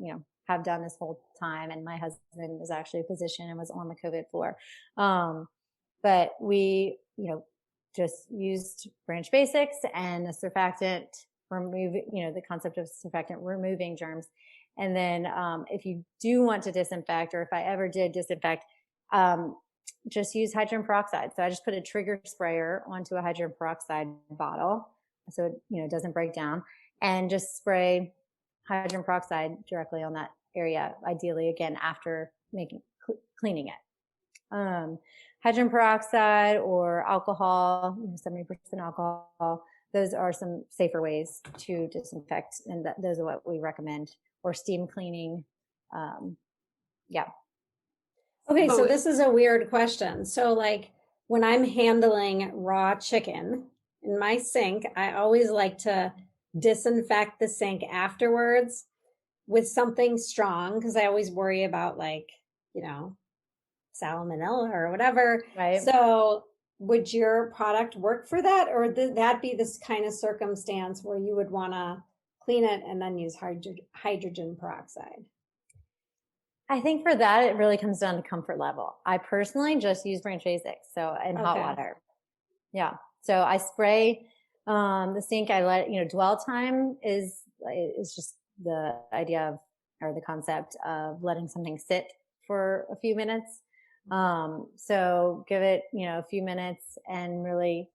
have done this whole time. And my husband is actually a physician and was on the COVID floor. But we, just used branch basics and the surfactant the concept of surfactant removing germs. And then, if you do want to disinfect, or if I ever did disinfect, just use hydrogen peroxide. So I just put a trigger sprayer onto a hydrogen peroxide bottle, so it, doesn't break down, and just spray hydrogen peroxide directly on that area, ideally again after cleaning it. Hydrogen peroxide or alcohol, 70% alcohol, those are some safer ways to disinfect, and those are what we recommend. Or steam cleaning. Yeah. Okay, so this is a weird question. So like when I'm handling raw chicken in my sink, I always like to disinfect the sink afterwards with something strong, because I always worry about salmonella or whatever. Right. So would your product work for that? Or would that be this kind of circumstance where you would want to clean it and then use hydrogen peroxide? I think for that, it really comes down to comfort level. I personally just use branch basics, in hot water. Yeah. So I spray the sink. I let dwell time is just the idea of, or the concept of letting something sit for a few minutes. So give it a few minutes and really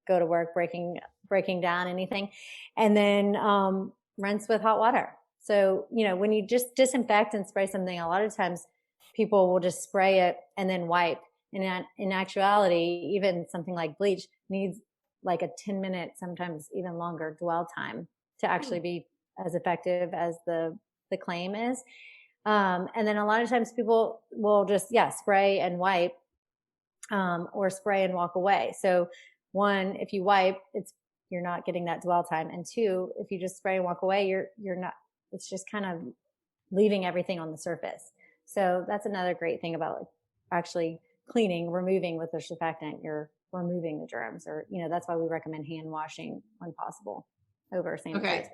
go to work breaking down anything, and then rinse with hot water. So, when you just disinfect and spray something, a lot of times people will just spray it and then wipe. And in actuality, even something like bleach needs like a 10-minute, sometimes even longer dwell time to actually be as effective as the claim is. And then a lot of times people will just, spray and wipe, or spray and walk away. So one, if you wipe, you're not getting that dwell time. And two, if you just spray and walk away, you're not, it's just kind of leaving everything on the surface. So that's another great thing about actually removing with the surfactant, you're removing the germs, or, that's why we recommend hand washing when possible over sanitizer. Okay.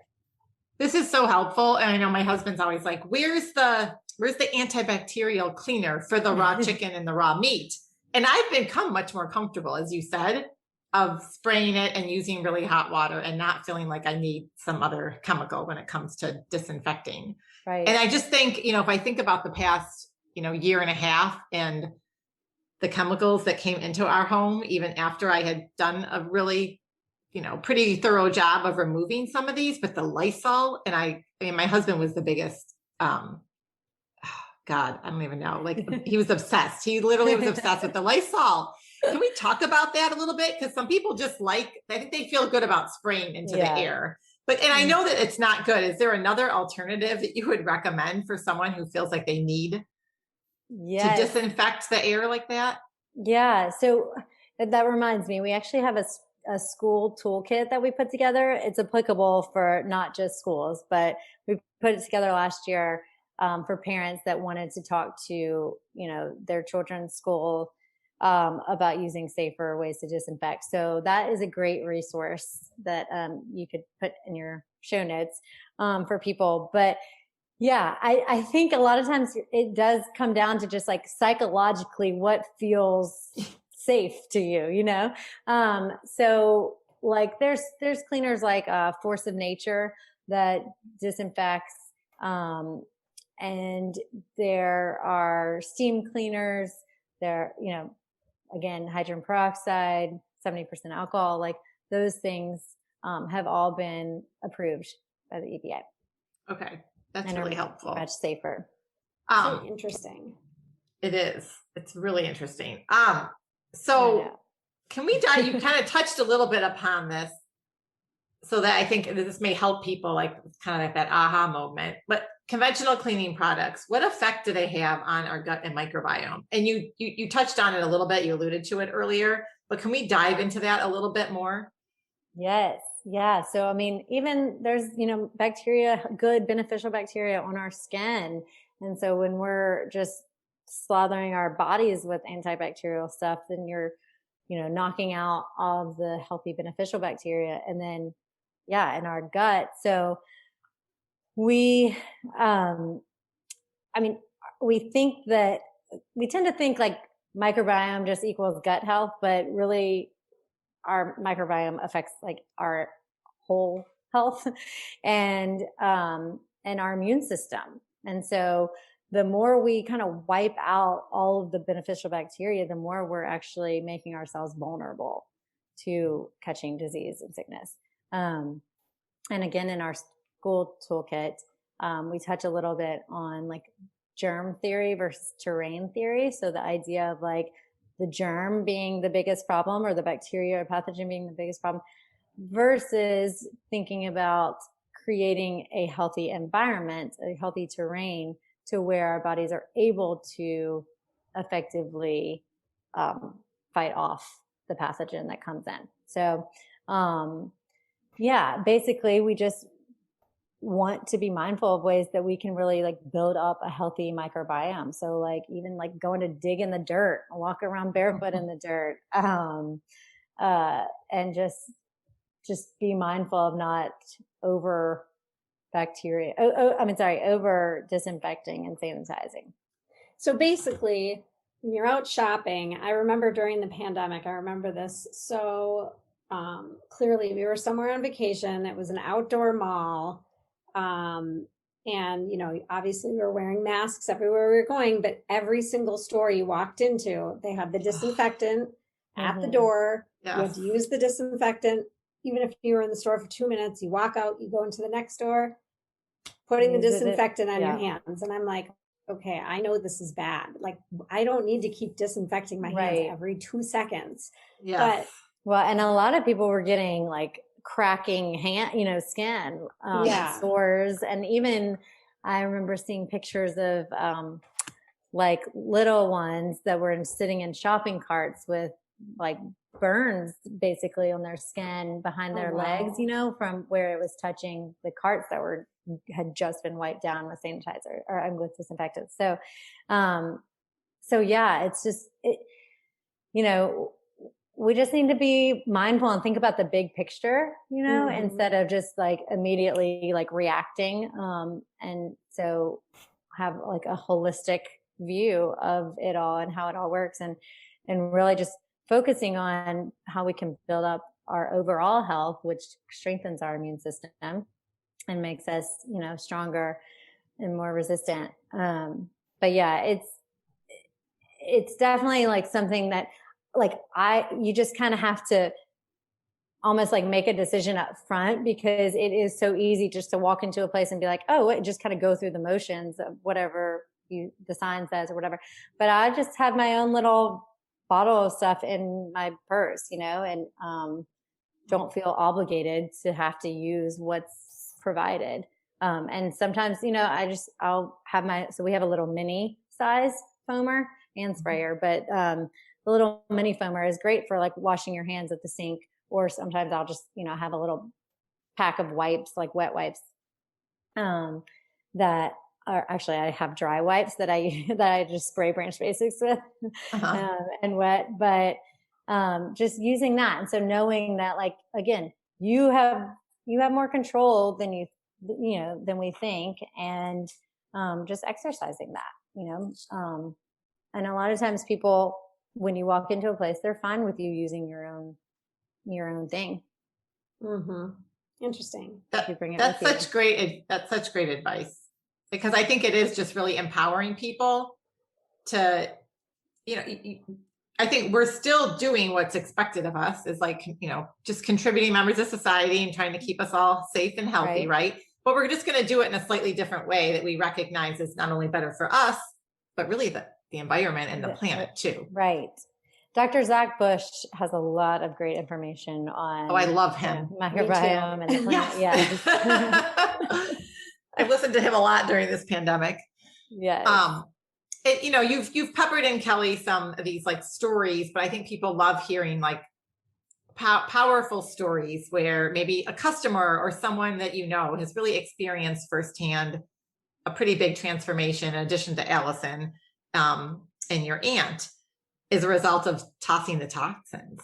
This is so helpful. And I know my husband's always like, where's the antibacterial cleaner for the raw chicken and the raw meat? And I've become much more comfortable, as you said, of spraying it and using really hot water and not feeling like I need some other chemical when it comes to disinfecting. Right. And I just think, if I think about the past, year and a half and the chemicals that came into our home, even after I had done a really, pretty thorough job of removing some of these, but the Lysol, and I mean, my husband was the biggest, God, I don't even know. He was obsessed. He literally was obsessed with the Lysol. Can we talk about that a little bit? Because some people just I think they feel good about spraying into the air. And I know that it's not good. Is there another alternative that you would recommend for someone who feels like they need to disinfect the air like that? Yeah. So that reminds me, we actually have a school toolkit that we put together. It's applicable for not just schools, but we put it together last year for parents that wanted to talk to, their children's school about using safer ways to disinfect. So that is a great resource that you could put in your show notes for people. But yeah, I think a lot of times it does come down to just psychologically what feels safe to you, So there's cleaners like Force of Nature that disinfects, and there are steam cleaners. There, again, hydrogen peroxide, 70% alcohol, those things have all been approved by the EPA. Okay. That's really helpful. Much safer. So interesting. It is. It's really interesting. So can we dive, you kind of touched a little bit upon this, so that I think this may help people kind of that aha moment, but conventional cleaning products, what effect do they have on our gut and microbiome? And you touched on it a little bit, you alluded to it earlier, but can we dive into that a little bit more? Yes. Yeah. So, I mean, even there's, bacteria, good beneficial bacteria on our skin. And so when we're just slathering our bodies with antibacterial stuff, then you're knocking out all of the healthy beneficial bacteria, and then, in our gut. So we, we tend to think like microbiome just equals gut health, but really our microbiome affects like our whole health and our immune system. And so the more we kind of wipe out all of the beneficial bacteria, the more we're actually making ourselves vulnerable to catching disease and sickness. And again, in our school toolkit, we touch a little bit on like germ theory versus terrain theory. So the idea of like the germ being the biggest problem, or the bacteria or pathogen being the biggest problem, versus thinking about creating a healthy environment, a healthy terrain, to where our bodies are able to effectively fight off the pathogen that comes in. So, basically we just want to be mindful of ways that we can really like build up a healthy microbiome. So like even like going to dig in the dirt, walk around barefoot in the dirt, and just be mindful of not over disinfecting and sanitizing. So basically, when you're out shopping, I remember during the pandemic, I remember this so clearly. We were somewhere on vacation. It was an outdoor mall. And, obviously we were wearing masks everywhere we were going, but every single store you walked into, they had the disinfectant at the door. Yes. You had to use the disinfectant. Even if you were in the store for 2 minutes, you walk out, you go into the next store, putting the disinfectant on your hands. And I'm like, okay, I know this is bad. Like, I don't need to keep disinfecting my hands every 2 seconds. Yeah. And a lot of people were getting like cracking skin, sores. And even I remember seeing pictures of, like little ones that were sitting in shopping carts with like burns basically on their skin behind their legs, from where it was touching the carts that had just been wiped down with sanitizer or with disinfectant. So, it's just, we just need to be mindful and think about the big picture, instead of just like immediately like reacting. And so have like a holistic view of it all and how it all works, and really just focusing on how we can build up our overall health, which strengthens our immune system and makes us, stronger and more resistant. It's definitely like something that you just kind of have to almost like make a decision up front, because it is so easy just to walk into a place and be like, oh, just kind of go through the motions of whatever the sign says or whatever. But I just have my own little bottle of stuff in my purse, and don't feel obligated to have to use what's provided. And sometimes, I'll have so we have a little mini size foamer and sprayer, but the little mini foamer is great for like washing your hands at the sink, or sometimes I'll just, have a little pack of wipes, like wet wipes, that are actually, I have dry wipes that I just spray Branch Basics with, and wet, but just using that. And so knowing that, like, again, you have more control than than we think, and just exercising that, and a lot of times people, when you walk into a place, they're fine with you using your own thing. Mm-hmm. Interesting. That's such great advice, because I think it is just really empowering people to, I think we're still doing what's expected of us, is like, just contributing members of society and trying to keep us all safe and healthy. Right. But we're just going to do it in a slightly different way that we recognize is not only better for us, but really the environment and the planet too. Right. Dr. Zach Bush has a lot of great information on. Oh, I love him. Microbiome and the planet. Yes. I've listened to him a lot during this pandemic. Yes. You've peppered in, Kelly, some of these like stories, but I think people love hearing like powerful stories where maybe a customer or someone that has really experienced firsthand a pretty big transformation, in addition to Allison and your aunt. is a result of tossing the toxins.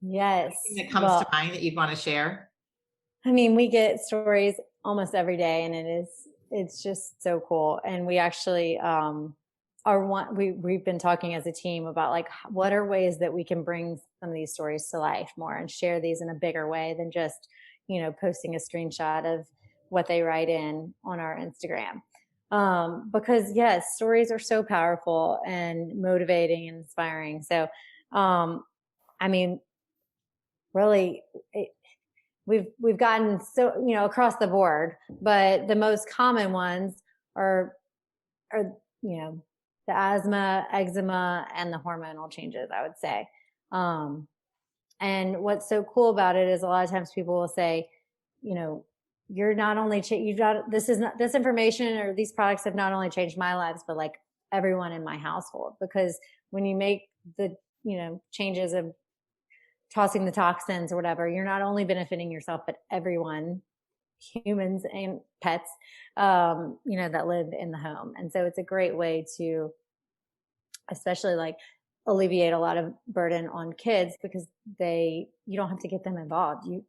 Yes. Anything that comes to mind that you'd want to share? I mean, we get stories almost every day, and it's just so cool. And we actually, we've been talking as a team about like, what are ways that we can bring some of these stories to life more and share these in a bigger way than just, posting a screenshot of what they write in on our Instagram. Because yes, stories are so powerful and motivating and inspiring. So, I mean, really, we've gotten so, across the board, but the most common ones are, the asthma, eczema, and the hormonal changes, I would say. And what's so cool about it is a lot of times people will say, you're not only, this information or these products have not only changed my lives, but like everyone in my household, because when you make the, changes of tossing the toxins or whatever, you're not only benefiting yourself, but everyone, humans and pets, that live in the home. And so it's a great way to, especially like alleviate a lot of burden on kids, because you don't have to get them involved. You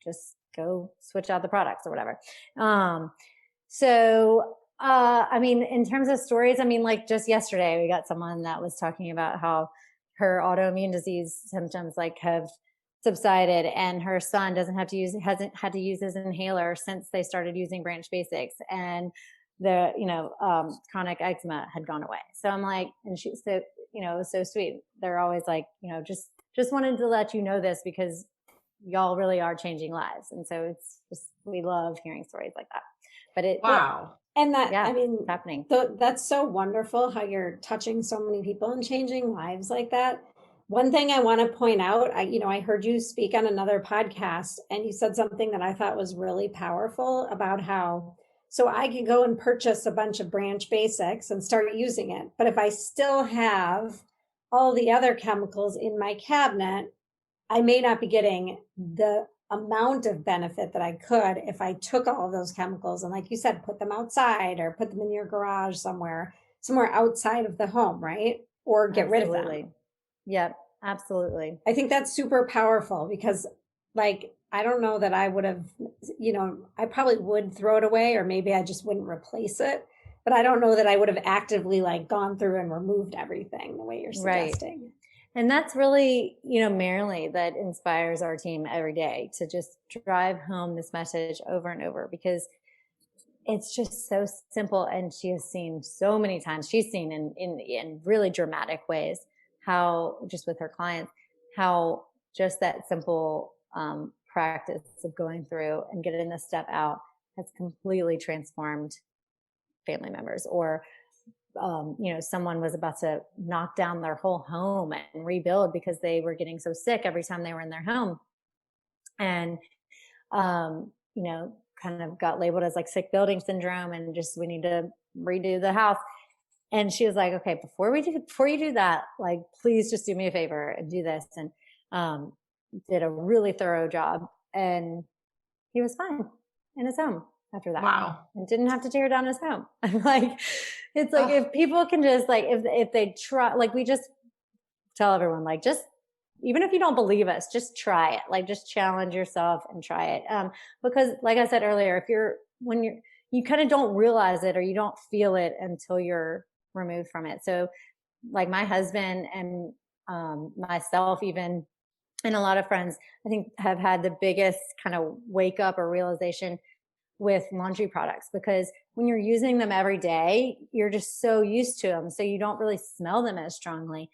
just go switch out the products or whatever. I mean, in terms of stories, I mean, like just yesterday, we got someone that was talking about how her autoimmune disease symptoms like have subsided, and her son hasn't had to use his inhaler since they started using Branch Basics, and the, chronic eczema had gone away. So I'm like, and she's so, it was so sweet. They're always like, just wanted to let you know this because y'all really are changing lives. And so it's just, we love hearing stories like that. But wow. And that, yeah, I mean, it's happening. That's so wonderful how you're touching so many people and changing lives like that. One thing I want to point out, I heard you speak on another podcast, and you said something that I thought was really powerful about how, so I could go and purchase a bunch of Branch Basics and start using it. But if I still have all the other chemicals in my cabinet, I may not be getting the amount of benefit that I could if I took all of those chemicals and, like you said, put them outside or put them in your garage somewhere outside of the home, right? Or get rid of them. Yep, absolutely. I think that's super powerful because, like, I don't know that I would have, I probably would throw it away, or maybe I just wouldn't replace it. But I don't know that I would have actively like gone through and removed everything the way you're suggesting. Right. And that's really, Marilee, that inspires our team every day to just drive home this message over and over, because it's just so simple. And she has seen so many times, she's seen in really dramatic ways how, just with her clients, how just that simple practice of going through and getting the step out has completely transformed family members. Or someone was about to knock down their whole home and rebuild because they were getting so sick every time they were in their home. And, kind of got labeled as like sick building syndrome, and just, we need to redo the house. And she was like, okay, before you do that, like, please just do me a favor and do this. And, did a really thorough job, and he was fine in his home after that. Wow. And didn't have to tear down his home. I'm like, it's like, if people can just like, if they try, like, we just tell everyone, like, just, even if you don't believe us, just try it. Like, just challenge yourself and try it. Because like I said earlier, you kind of don't realize it, or you don't feel it until you're removed from it. So like my husband and, myself even, and a lot of friends, I think, have had the biggest kind of wake up or realization with laundry products, because when you're using them every day, you're just so used to them. So you don't really smell them as strongly.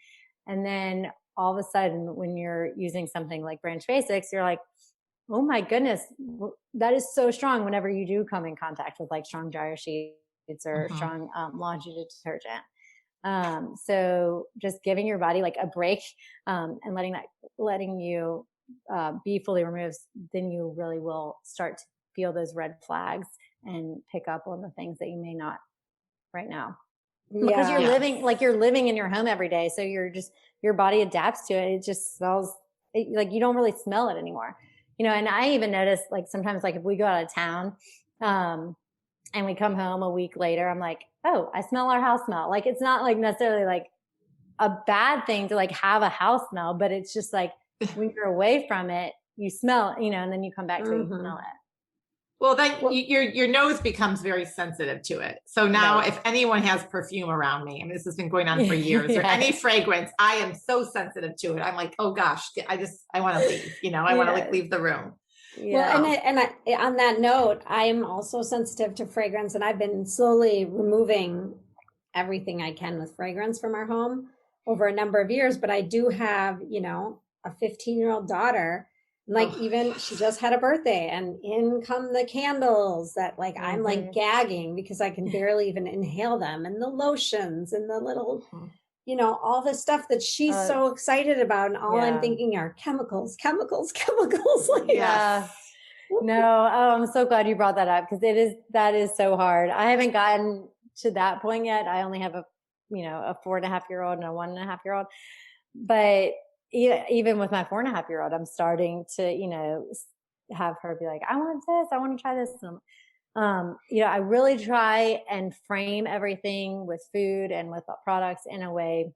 And then all of a sudden, when you're using something like Branch Basics, you're like, oh my goodness, that is so strong whenever you do come in contact with like strong dryer sheets or strong laundry detergent. So just giving your body like a break, and letting you be fully removed, then you really will start to feel those red flags and pick up on the things that you may not right now. Because you're living in your home every day. So your body adapts to it. It just smells like you don't really smell it anymore. And I even notice, like, sometimes, like, if we go out of town, and we come home a week later, I'm like, oh, I smell our house smell. Like, it's not like necessarily like a bad thing to like have a house smell, but it's just like when you're away from it, you smell, you know, and then you come back to it, you smell it. Well, then your nose becomes very sensitive to it. So now if anyone has perfume around me, and this has been going on for years, or any fragrance, I am so sensitive to it. I'm like, oh gosh, I want to leave, you know, I want to like leave the room. Yeah. Well, and on that note, I am also sensitive to fragrance, and I've been slowly removing everything I can with fragrance from our home over a number of years. But I do have, you know, a 15-year-old daughter. Like even she just had a birthday, and in come the candles that like I'm like gagging because I can barely even inhale them, and the lotions and the little, you know, all the stuff that she's so excited about, and all I'm thinking are chemicals. Like, No, I'm so glad you brought that up, because that is so hard. I haven't gotten to that point yet. I only have a 4.5-year-old and a 1.5-year-old, but even with my 4.5-year-old, I'm starting to, you know, have her be like, I want this, I want to try this. And, you know, I really try and frame everything with food and with products in a way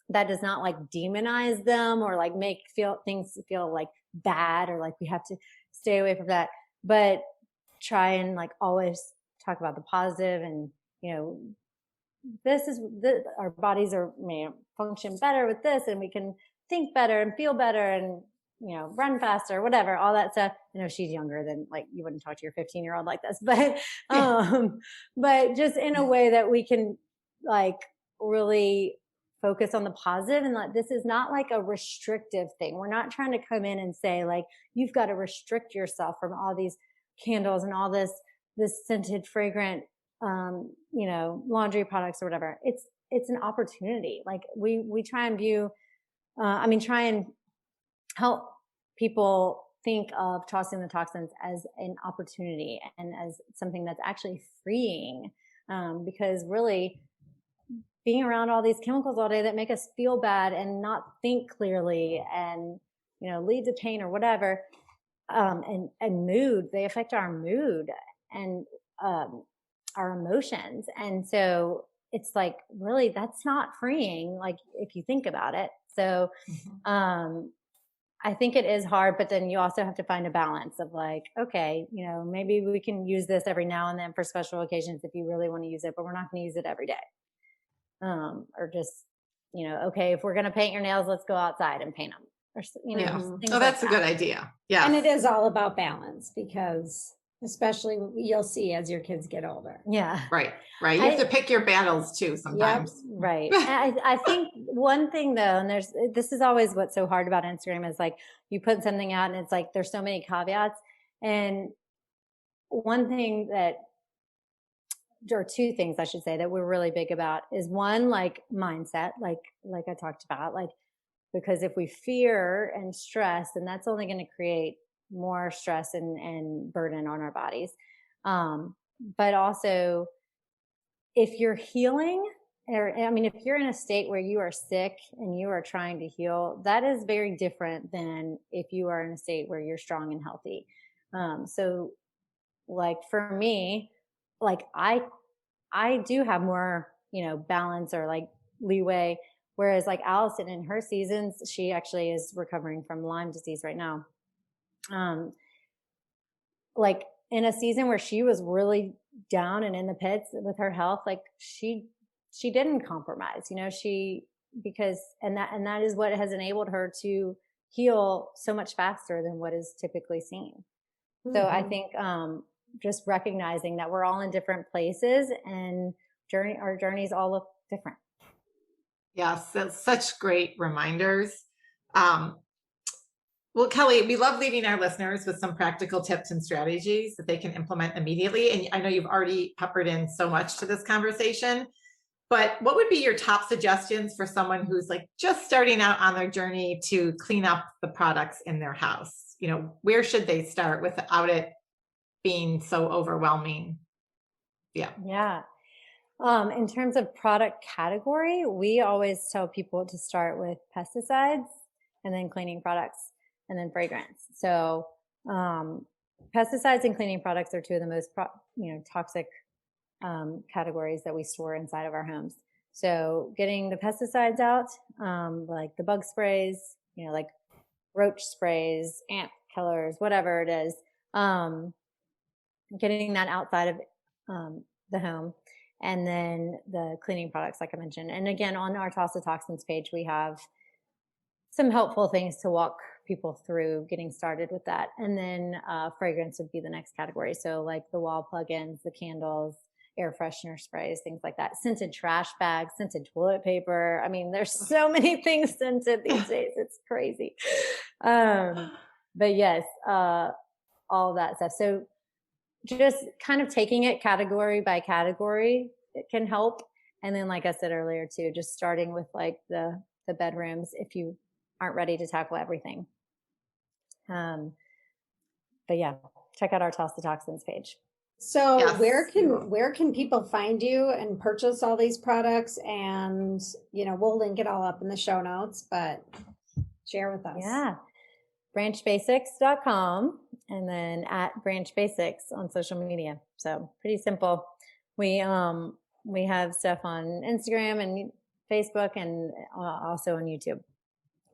that does not like demonize them or like make things feel like bad or like we have to stay away from that, but try and like always talk about the positive and, you know, our bodies may function better with this, and we can think better and feel better and, you know, run faster, whatever, all that stuff. I know she's younger than, like, you wouldn't talk to your 15-year-old like this, but, but just in a way that we can like really focus on the positive, and like, this is not like a restrictive thing. We're not trying to come in and say like, you've got to restrict yourself from all these candles and all this scented, fragrant, you know, laundry products or whatever. It's an opportunity. Like we try and view, try and help people think of tossing the toxins as an opportunity and as something that's actually freeing. Because really being around all these chemicals all day that make us feel bad and not think clearly and, you know, lead to pain or whatever, and mood, they affect our mood and, our emotions. And so it's like, really, that's not freeing, like if you think about it. So, I think it is hard, but then you also have to find a balance of like, okay, you know, maybe we can use this every now and then for special occasions if you really want to use it, but we're not going to use it every day. Or just, you know, okay, if we're going to paint your nails, let's go outside and paint them. Or, you know, oh, that's a good idea. Yeah. And it is all about balance, because especially you'll see as your kids get older. Yeah. Right. You have to pick your battles too sometimes. Yep, right. I think one thing though, and this is always what's so hard about Instagram, is like you put something out and it's like there's so many caveats. And one thing or two things I should say that we're really big about is one, like mindset, like I talked about, like, because if we fear and stress, then that's only going to create more stress and burden on our bodies. But also if you're healing, if you're in a state where you are sick and you are trying to heal, that is very different than if you are in a state where you're strong and healthy. So like for me, like I do have more, you know, balance or like leeway. Whereas like Allison in her seasons, she actually is recovering from Lyme disease right now. Like in a season where she was really down and in the pits with her health, like she didn't compromise, you know, that is what has enabled her to heal so much faster than what is typically seen. Mm-hmm. So I think, just recognizing that we're all in different places and our journeys all look different. Yes, that's such great reminders. Well, Kelly, we love leaving our listeners with some practical tips and strategies that they can implement immediately. And I know you've already peppered in so much to this conversation, but what would be your top suggestions for someone who's like just starting out on their journey to clean up the products in their house? You know, where should they start without it being so overwhelming? Yeah. In terms of product category, we always tell people to start with pesticides and then cleaning products and then fragrance. So, pesticides and cleaning products are two of the most, toxic, categories that we store inside of our homes. So getting the pesticides out, like the bug sprays, like roach sprays, ant killers, whatever it is, getting that outside of the home. And then the cleaning products, like I mentioned. And again, on our Toss the Toxins page, we have some helpful things to walk people through getting started with that. And then fragrance would be the next category. So like the wall plugins, the candles, air freshener sprays, things like that. Scented trash bags, scented toilet paper. I mean, there's so many things scented these days. It's crazy. But yes, all that stuff. So just kind of taking it category by category, it can help. And then, like I said earlier too, just starting with like the bedrooms if you aren't ready to tackle everything. But yeah, check out our Toss the Toxins page. So yes. Where can people find you and purchase all these products? And, we'll link it all up in the show notes, but share with us. Yeah. branchbasics.com and then @branchbasics on social media. So pretty simple. We have stuff on Instagram and Facebook and also on YouTube.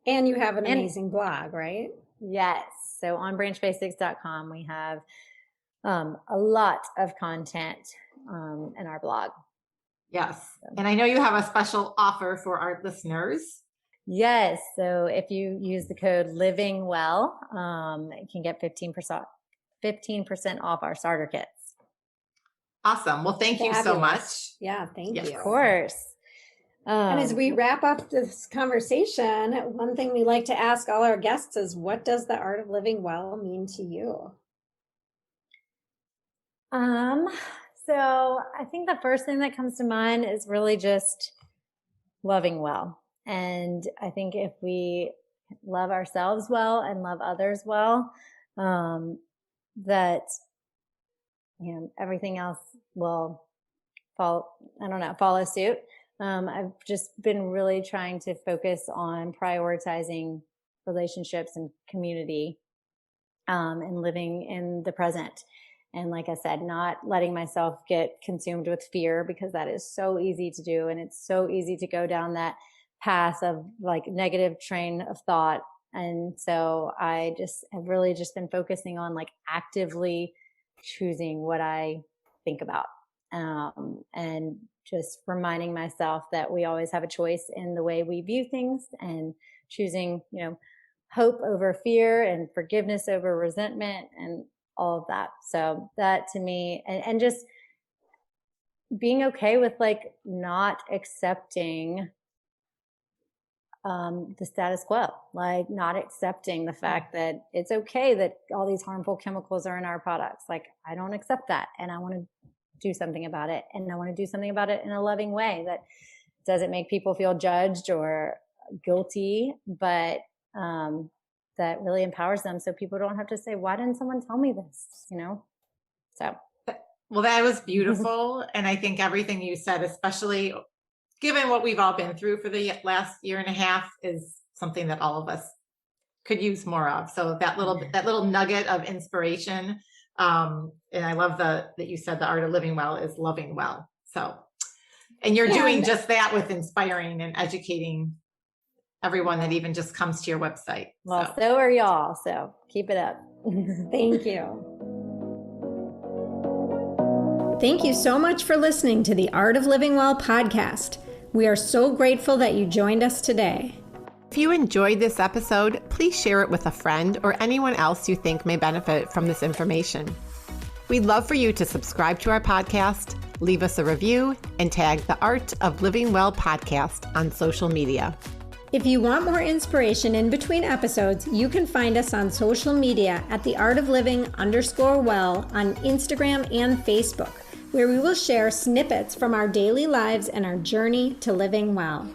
And you have an amazing blog, right? Yes. So on branchbasics.com, we have a lot of content in our blog. Yes. And I know you have a special offer for our listeners. Yes. So if you use the code LIVINGWELL, you can get 15% off our starter kits. Awesome. Well, thank you so much. Yeah, thank you. Of course. And as we wrap up this conversation, one thing we like to ask all our guests is, what does the art of living well mean to you? So I think the first thing that comes to mind is really just loving well. And I think if we love ourselves well and love others well, that, everything else will follow suit. I've just been really trying to focus on prioritizing relationships and community, and living in the present. And like I said, not letting myself get consumed with fear, because that is so easy to do. And it's so easy to go down that path of like negative train of thought. And so I just have really just been focusing on like actively choosing what I think about, and just reminding myself that we always have a choice in the way we view things, and choosing, hope over fear and forgiveness over resentment and all of that. So that to me, and just being okay with like not accepting the status quo, like not accepting the fact that it's okay that all these harmful chemicals are in our products. Like I don't accept that, and I want to do something about it, and I want to do something about it in a loving way that doesn't make people feel judged or guilty, but that really empowers them, so people don't have to say, why didn't someone tell me this? So. Well, that was beautiful. And I think everything you said, especially given what we've all been through for the last year and a half, is something that all of us could use more of. So that little nugget of inspiration. And I love that you said the art of living well is loving well. So, and you're doing just that with inspiring and educating everyone that even just comes to your website. Well, so are y'all. So keep it up. Thank you. Thank you so much for listening to the Art of Living Well podcast. We are so grateful that you joined us today. If you enjoyed this episode, please share it with a friend or anyone else you think may benefit from this information. We'd love for you to subscribe to our podcast, leave us a review, and tag the Art of Living Well podcast on social media. If you want more inspiration in between episodes, you can find us on social media at theartofliving_well on Instagram and Facebook, where we will share snippets from our daily lives and our journey to living well.